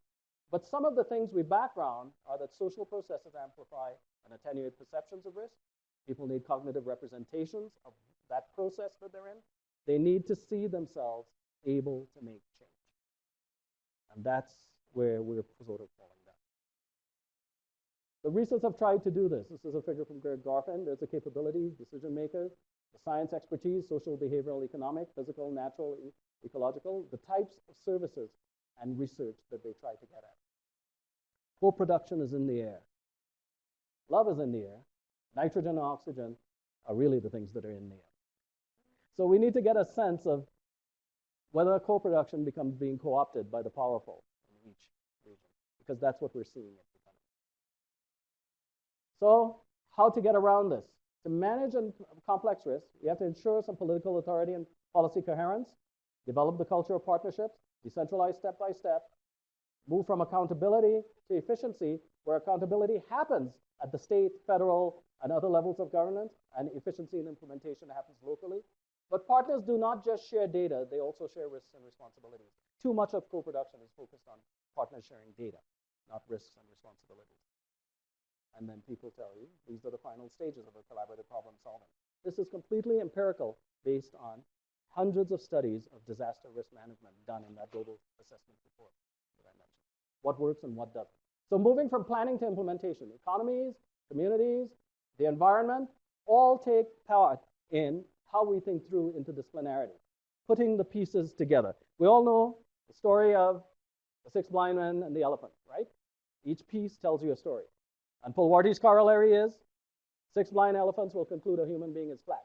But some of the things we background are that social processes amplify and attenuate perceptions of risk. People need cognitive representations of that process that they're in. They need to see themselves able to make change. And that's where we're sort of falling down. The research have tried to do this. This is a figure from Greg Garfin. There's a capability, decision makers, the science expertise, social, behavioral, economic, physical, natural, ecological, the types of services and research that they try to get at. Co-production is in the air. Love is in the air. Nitrogen and oxygen are really the things that are in the air. So we need to get a sense of whether co-production becomes being co-opted by the powerful in each region, because that's what we're seeing it becoming. So how to get around this? To manage complex risks, we have to ensure some political authority and policy coherence, develop the culture of partnerships, decentralize step by step, move from accountability to efficiency, where accountability happens at the state, federal, and other levels of governance, and efficiency and implementation happens locally. But partners do not just share data, they also share risks and responsibilities. Too much of co-production is focused on partners sharing data, not risks and responsibilities. And then people tell you, these are the final stages of a collaborative problem solving. This is completely empirical, based on hundreds of studies of disaster risk management done in that global assessment report that I mentioned. What works and what doesn't. So moving from planning to implementation, economies, communities, the environment, all take part in how we think through interdisciplinarity, putting the pieces together. We all know the story of the 6 blind men and the elephant, right? Each piece tells you a story. And Pulwarty's corollary is 6 blind elephants will conclude a human being is flat.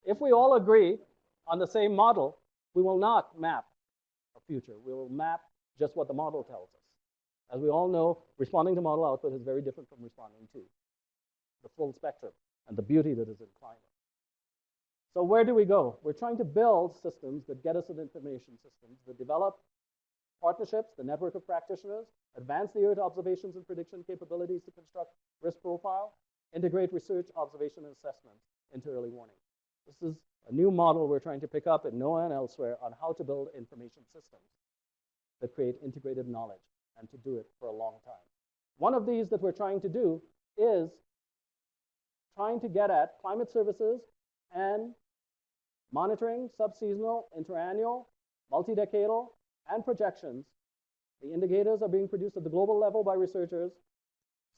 If we all agree on the same model, we will not map a future. We will map just what the model tells us. As we all know, responding to model output is very different from responding to the full spectrum and the beauty that is in climate. So where do we go? We're trying to build systems that get us at information systems, that develop partnerships, the network of practitioners, advance the Earth observations and prediction capabilities to construct risk profile, integrate research, observation, and assessment into early warning. This is a new model we're trying to pick up in NOAA and elsewhere on how to build information systems that create integrated knowledge and to do it for a long time. One of these that we're trying to do is trying to get at climate services and monitoring, subseasonal, interannual, multi-decadal, and projections. The indicators are being produced at the global level by researchers.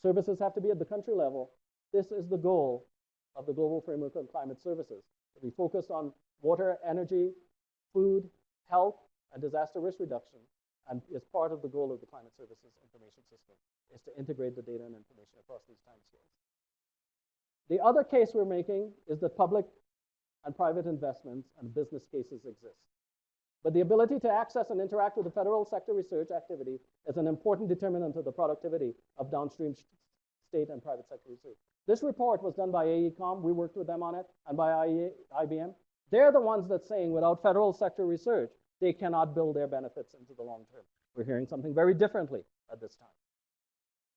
Services have to be at the country level. This is the goal of the Global Framework on Climate Services. We focus on water, energy, food, health, and disaster risk reduction. And as part of the goal of the Climate Services Information System is to integrate the data and information across these timescales. The other case we're making is that public and private investments and business cases exist. But the ability to access and interact with the federal sector research activity is an important determinant of the productivity of downstream state and private sector research. This report was done by AECOM. We worked with them on it, and by IBM. They're the ones that's saying without federal sector research, they cannot build their benefits into the long term. We're hearing something very differently at this time.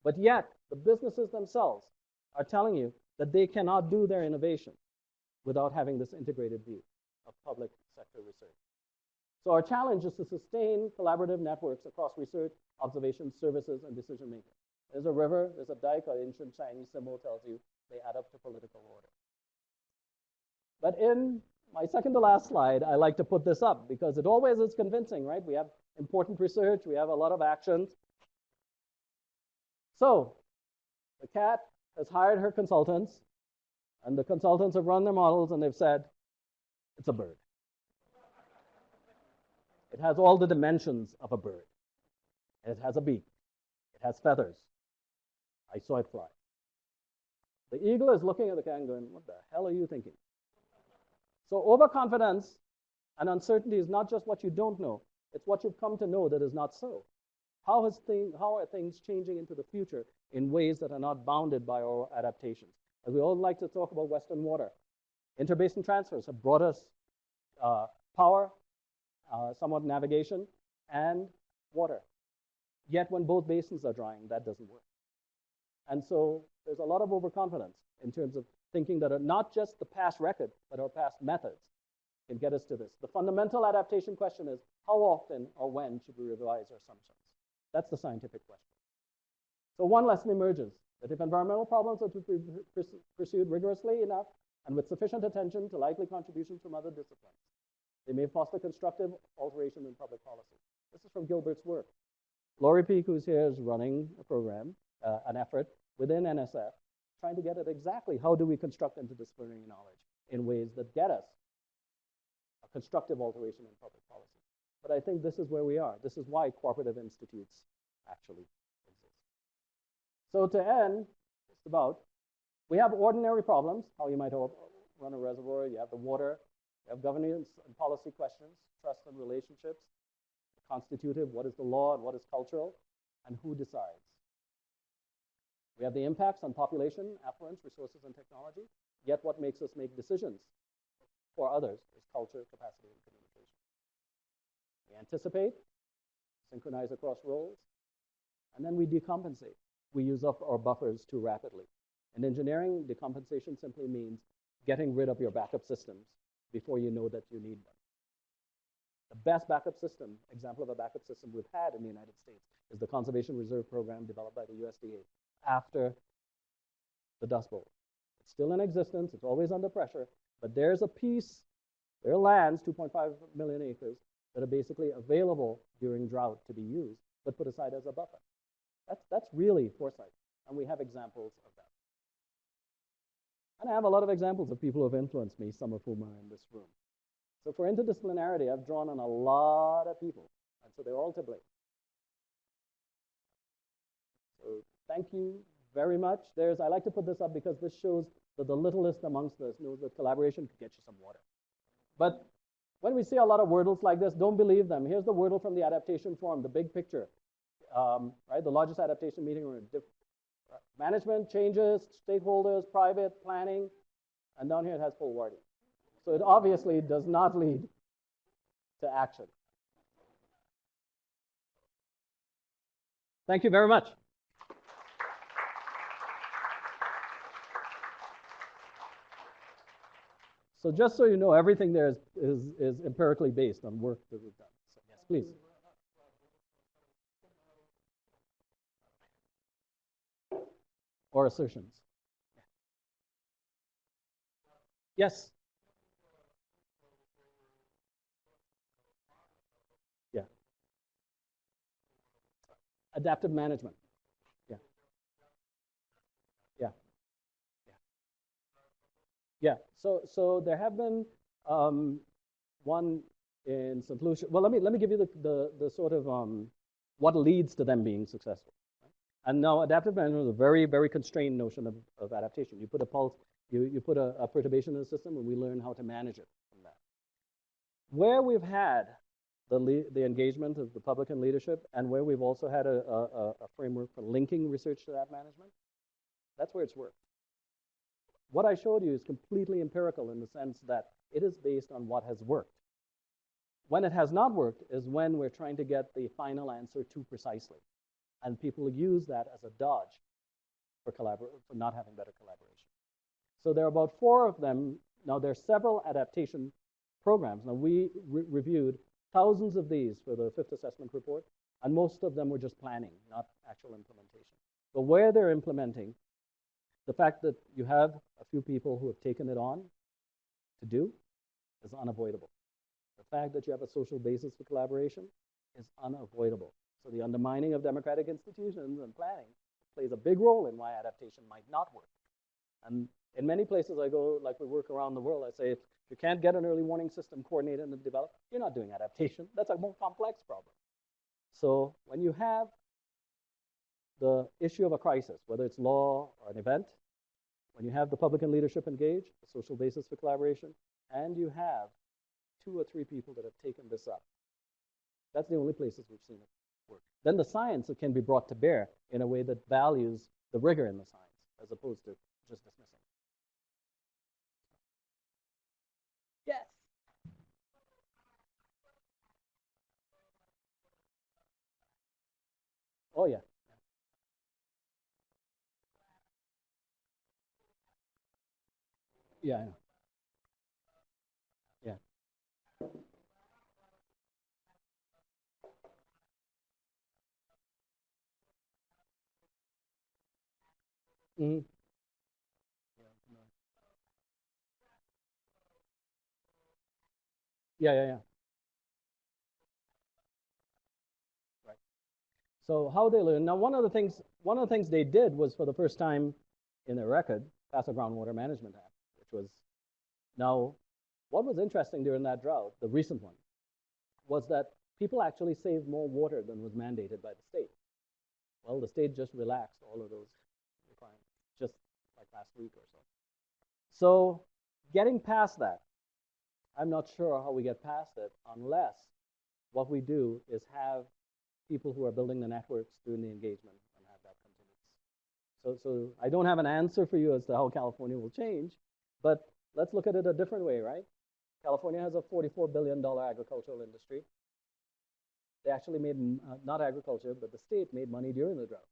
But yet, the businesses themselves are telling you that they cannot do their innovation without having this integrated view of public sector research. So our challenge is to sustain collaborative networks across research, observation, services, and decision making. There's a river, there's a dike, or ancient Chinese symbol tells you they add up to political order. But in my second to last slide, I like to put this up because it always is convincing, right? We have important research, we have a lot of actions. So the cat has hired her consultants, and the consultants have run their models, and they've said, it's a bird. It has all the dimensions of a bird. It has a beak. It has feathers. I saw it fly. The eagle is looking at the cat and going, what the hell are you thinking? So overconfidence and uncertainty is not just what you don't know. It's what you've come to know that is not so. How are things changing into the future in ways that are not bounded by our adaptations? As we all like to talk about Western water, interbasin transfers have brought us power, somewhat navigation, and water. Yet when both basins are drying, that doesn't work. And so there's a lot of overconfidence in terms of thinking that are not just the past record, but our past methods can get us to this. The fundamental adaptation question is, how often or when should we revise our assumptions? That's the scientific question. So one lesson emerges, that if environmental problems are to be pursued rigorously enough and with sufficient attention to likely contributions from other disciplines, they may foster constructive alteration in public policy. This is from Gilbert's work. Laurie Peake, who's here, is running a program, an effort within NSF, trying to get at exactly how do we construct interdisciplinary knowledge in ways that get us a constructive alteration in public policy. But I think this is where we are. This is why cooperative institutes actually exist. So to end, just about, we have ordinary problems, how you might run a reservoir, you have the water, you have governance and policy questions, trust and relationships, the constitutive, what is the law and what is cultural, and who decides. We have the impacts on population, affluence, resources, and technology, yet what makes us make decisions for others is culture, capacity, and communication. We anticipate, synchronize across roles, and then we decompensate. We use up our buffers too rapidly. In engineering, decompensation simply means getting rid of your backup systems before you know that you need them. The best backup system, example of a backup system we've had in the United States, is the Conservation Reserve Program developed by the USDA after the Dust Bowl. It's still in existence, it's always under pressure, but there's a piece, there are lands, 2.5 million acres, that are basically available during drought to be used, but put aside as a buffer. That's really foresight, and we have examples of that. And I have a lot of examples of people who have influenced me, some of whom are in this room. So for interdisciplinarity, I've drawn on a lot of people, and so they're all to blame. So thank you very much. I like to put this up because this shows that the littlest amongst us knows that collaboration could get you some water. But when we see a lot of wordles like this, don't believe them. Here's the wordle from the adaptation forum, the big picture, right? The largest adaptation meeting room. Management, changes, stakeholders, private, planning, and down here it has Pulwarty. So it obviously does not lead to action. Thank you very much. So just so you know, everything there is empirically based on work that we've done. So yes, please. Or assertions. Yes. Yeah. Adaptive management. Yeah. Yeah. Yeah. So there have been one in St. Lucia. Well, let me give you the sort of what leads to them being successful. And now adaptive management is a very, very constrained notion of adaptation. You put a pulse, you put a perturbation in the system, and we learn how to manage it from that. Where we've had the engagement of the public and leadership, and where we've also had a framework for linking research to that management, that's where it's worked. What I showed you is completely empirical in the sense that it is based on what has worked. When it has not worked is when we're trying to get the final answer too precisely. And people use that as a dodge for not having better collaboration. So there are about 4 of them. Now, there are several adaptation programs. Now, we reviewed thousands of these for the 5th assessment report, and most of them were just planning, not actual implementation. But where they're implementing, the fact that you have a few people who have taken it on to do is unavoidable. The fact that you have a social basis for collaboration is unavoidable. So the undermining of democratic institutions and planning plays a big role in why adaptation might not work. And in many places I go, like we work around the world, I say, if you can't get an early warning system coordinated and developed, you're not doing adaptation. That's a more complex problem. So when you have the issue of a crisis, whether it's law or an event, when you have the public and leadership engaged, a social basis for collaboration, and you have 2 or 3 people that have taken this up, that's the only places we've seen it work. Then the science can be brought to bear in a way that values the rigor in the science as opposed to just dismissing. Yes. Oh, yeah. Yeah, I know. Yeah. Mm-hmm. Yeah, yeah, yeah. Right. So how they learn. Now, one of the things they did was for the first time in their record, pass a Groundwater Management Act, which was now, what was interesting during that drought, the recent one, was that people actually saved more water than was mandated by the state. Well, the state just relaxed all of those requirements, just like last week or so. So getting past that, I'm not sure how we get past it unless what we do is have people who are building the networks doing the engagement and have that continuous. So I don't have an answer for you as to how California will change, but let's look at it a different way, right? California has a $44 billion agricultural industry. They actually made, not agriculture, but the state made money during the drought.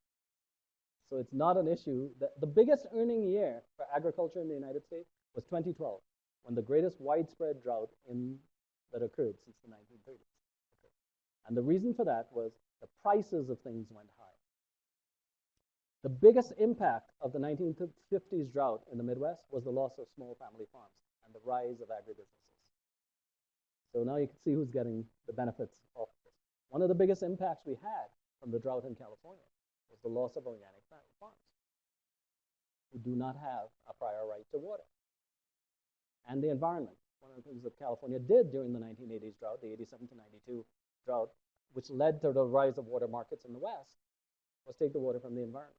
So it's not an issue. The biggest earning year for agriculture in the United States was 2012, when the greatest widespread drought that occurred since the 1930s. Okay. And the reason for that was the prices of things went high. The biggest impact of the 1950s drought in the Midwest was the loss of small family farms and the rise of agribusinesses. So now you can see who's getting the benefits of this. One of the biggest impacts we had from the drought in California was the loss of organic farms who do not have a prior right to water. And the environment. One of the things that California did during the 1980s drought, the 87 to 92 drought, which led to the rise of water markets in the West, was take the water from the environment.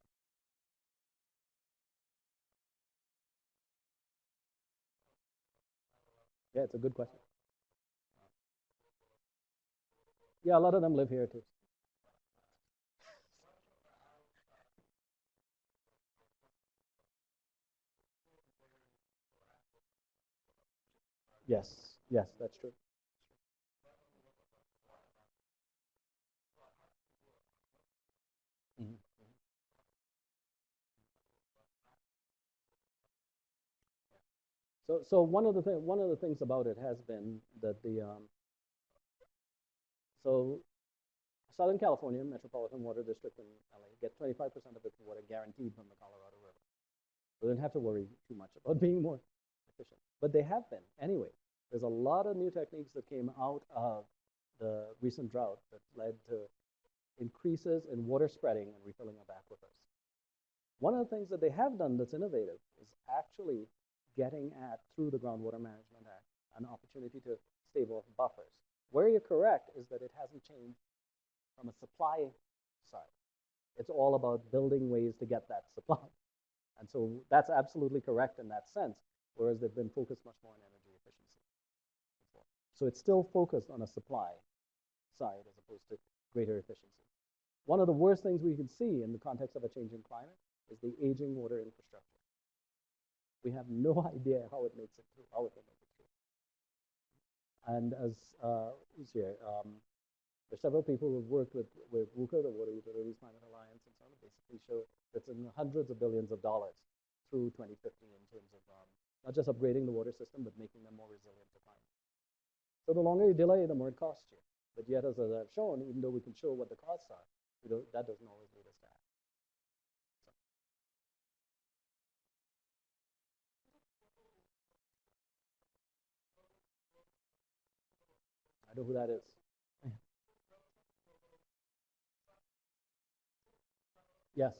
Yeah, it's a good question. Yeah, a lot of them live here too. Yes, yes, that's true. Mm-hmm. So one of the things about it has been that so Southern California Metropolitan Water District in LA gets 25% of its water guaranteed from the Colorado River. So they don't have to worry too much about being more efficient. But they have been anyway. There's a lot of new techniques that came out of the recent drought that led to increases in water spreading and refilling of aquifers. One of the things that they have done that's innovative is actually getting at, through the Groundwater Management Act, an opportunity to stave off buffers. Where you're correct is that it hasn't changed from a supply side. It's all about building ways to get that supply. And so that's absolutely correct in that sense, whereas they've been focused much more on energy efficiency before. So it's still focused on a supply side as opposed to greater efficiency. One of the worst things we can see in the context of a changing climate is the aging water infrastructure. We have no idea how it makes it through, how it will make it through. And as who's here? There's several people who've worked with WUCA, the Water Utilities Climate Alliance, and so on, basically show that's in the hundreds of billions of dollars through 2050 in terms of not just upgrading the water system, but making them more resilient to climate. So the longer you delay, the more it costs you. But yet, as I've shown, even though we can show what the costs are, that doesn't always lead us to act. know who that is. Yes.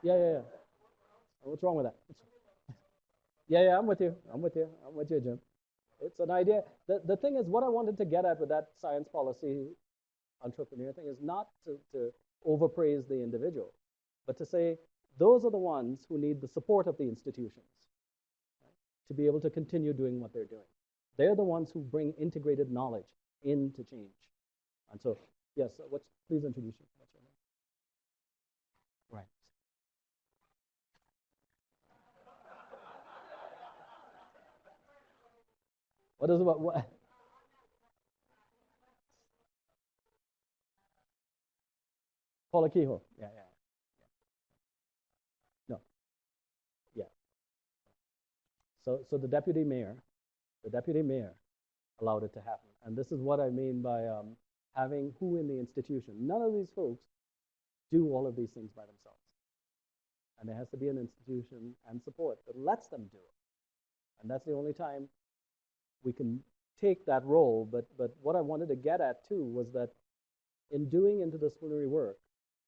Yeah, yeah, yeah. What's wrong with that? Yeah, yeah, I'm with you. I'm with you. I'm with you, Jim. It's an idea. The thing is, what I wanted to get at with that science policy entrepreneur thing is not to overpraise the individual, but to say those are the ones who need the support of the institutions, right, to be able to continue doing what they're doing. They're the ones who bring integrated knowledge into change. And so, yes, please introduce you. What's your name? Right. What is about what? Paula Kehoe. Yeah, yeah. No, yeah. So the deputy mayor allowed it to happen. And this is what I mean by having who in the institution. None of these folks do all of these things by themselves. And there has to be an institution and support that lets them do it. And that's the only time we can take that role. But what I wanted to get at too was that in doing interdisciplinary work,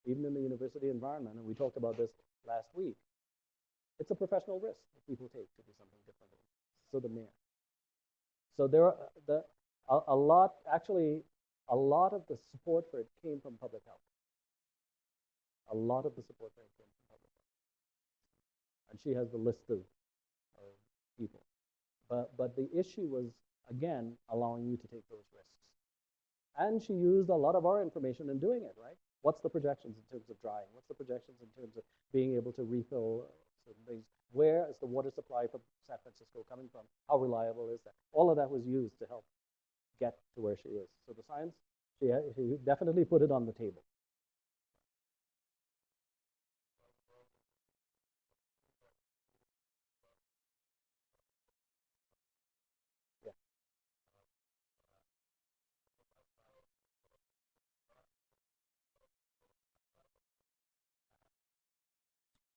even in the university environment, and we talked about this last week, it's a professional risk that people take to do something differently. So the mayor. So there are a lot, actually, a lot of the support for it came from public health. A lot of the support for it came from public health. And she has the list of people. But the issue was, again, allowing you to take those risks. And she used a lot of our information in doing it, right? What's the projections in terms of drying? What's the projections in terms of being able to refill certain things? Where is the water supply from San Francisco coming from? How reliable is that? All of that was used to help get to where she is. So the science, she definitely put it on the table. Yeah,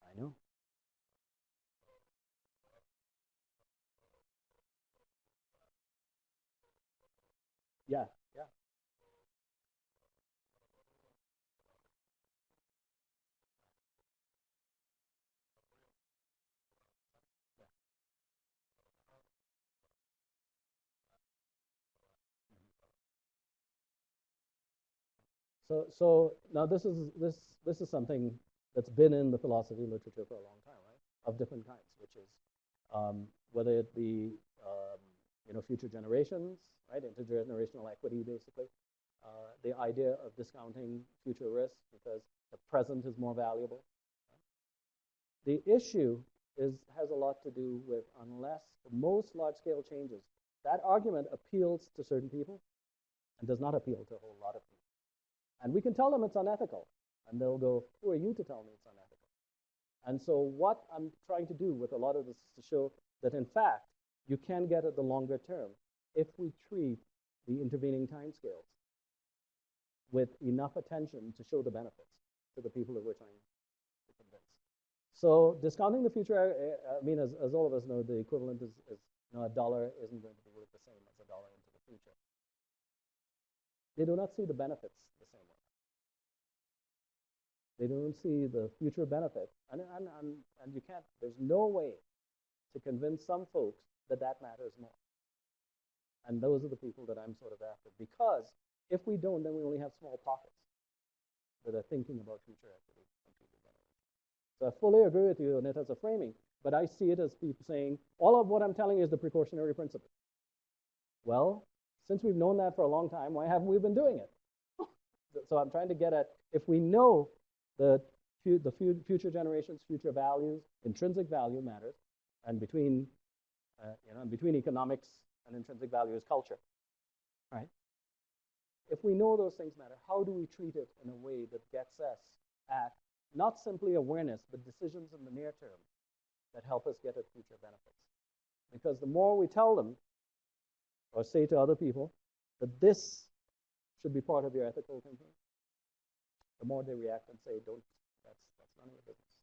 I know. Yeah, yeah, yeah. So now this is something that's been in the philosophy literature for a long time, right? Of different kinds, which is whether it be future generations, right? Intergenerational equity, basically. The idea of discounting future risk because the present is more valuable. The issue has a lot to do with unless the most large-scale changes, that argument appeals to certain people and does not appeal to a whole lot of people. And we can tell them it's unethical, and they'll go, who are you to tell me it's unethical? And so what I'm trying to do with a lot of this is to show that, in fact, you can get at the longer term if we treat the intervening timescales with enough attention to show the benefits to the people that we're trying to convince. So discounting the future, I mean, as all of us know, the equivalent is a dollar isn't going to be worth the same as a dollar into the future. They do not see the benefits the same way. They don't see the future benefit. And you can't, there's no way to convince some folks that that matters more. And those are the people that I'm sort of after. Because if we don't, then we only have small pockets that are thinking about future equity and future benefits. So I fully agree with you on it as a framing, but I see it as people saying, all of what I'm telling you is the precautionary principle. Well, since we've known that for a long time, why haven't we been doing it? So I'm trying to get at, if we know that the future generations, future values, intrinsic value matters, and between economics and intrinsic value is culture, right? If we know those things matter, how do we treat it in a way that gets us at not simply awareness, but decisions in the near term that help us get at future benefits? Because the more we tell them or say to other people that this should be part of your ethical thinking, the more they react and say, don't That's none of your business.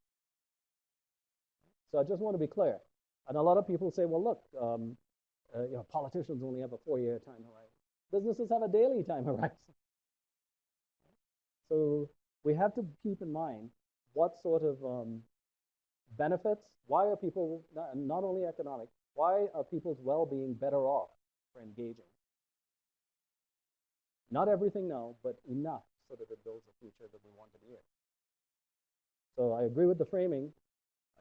So I just want to be clear. And a lot of people say, well, look, politicians only have a 4-year time horizon. Businesses have a daily time horizon. So we have to keep in mind what sort of benefits, why are people, not only economic, why are people's well-being better off for engaging? Not everything now, but enough so that it builds a future that we want to be in. So I agree with the framing.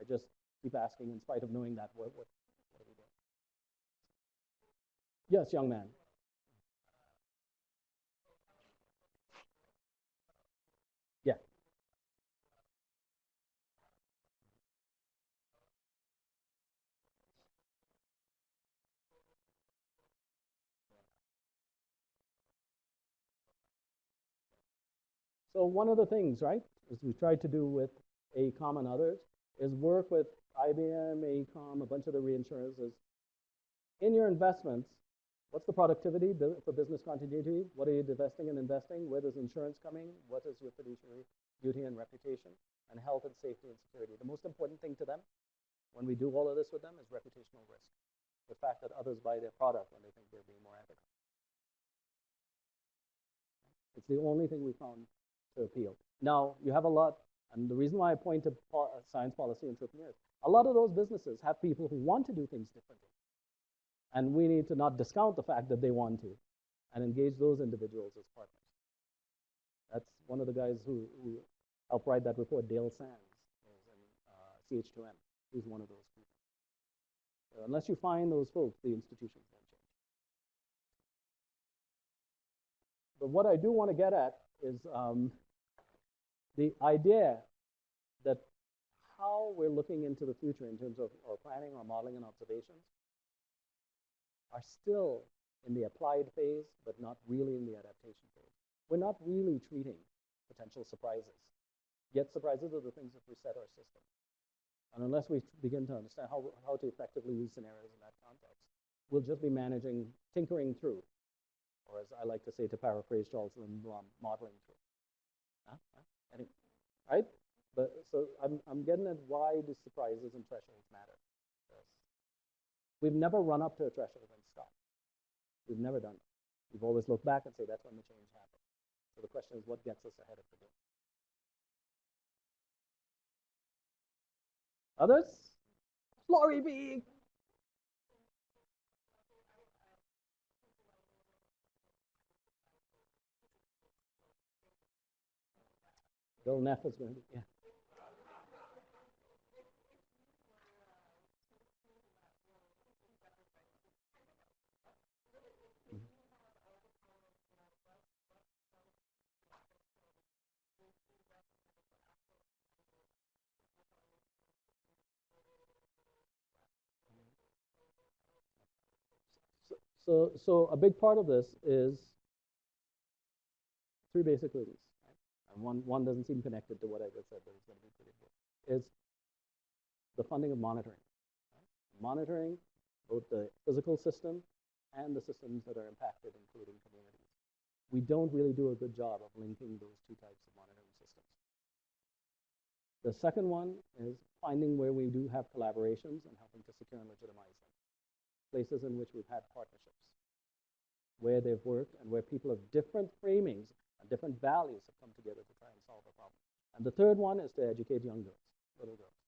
I just keep asking in spite of knowing that, what are we doing? Yes, young man. Yeah. So one of the things, right, is we tried to do with AECOM and others is work with IBM, AECOM, a bunch of the reinsurers is in your investments, what's the productivity for business continuity? What are you divesting and investing? Where does insurance come in? What is your fiduciary duty and reputation? And health and safety and security. The most important thing to them when we do all of this with them is reputational risk. The fact that others buy their product when they think they're being more ethical. It's the only thing we found to appeal. Now, you have a lot, and the reason why I point to science policy entrepreneurs, a lot of those businesses have people who want to do things differently. And we need to not discount the fact that they want to and engage those individuals as partners. That's one of the guys who helped write that report, Dale Sands, in CH2M. He's one of those people. So unless you find those folks, the institutions won't change. But what I do want to get at is the idea that how we're looking into the future in terms of our planning, our modeling, and observations are still in the applied phase, but not really in the adaptation phase. We're not really treating potential surprises. Yet surprises are the things that reset our system. And unless we begin to understand how to effectively use scenarios in that context, we'll just be managing, tinkering through, or as I like to say to paraphrase Charles Lindblom, modeling through. Anyway, right? But so I'm getting at why the surprises and thresholds matter. We've never run up to a threshold and stopped. We've never done that. We've always looked back and say that's when the change happened. So the question is, what gets us ahead of the game? Others? Florrie B. Bill Neff is going to be, yeah. So a big part of this is 3 basic duties. Right? And one doesn't seem connected to what I just said, but it's going to be pretty important. Is the funding of monitoring. Right? Monitoring both the physical system and the systems that are impacted, including communities. We don't really do a good job of linking those 2 types of monitoring systems. The second one is finding where we do have collaborations and helping to secure and legitimize them. Places in which we've had partnerships, where they've worked and where people of different framings and different values have come together to try and solve a problem. And the third one is to educate young girls, little girls.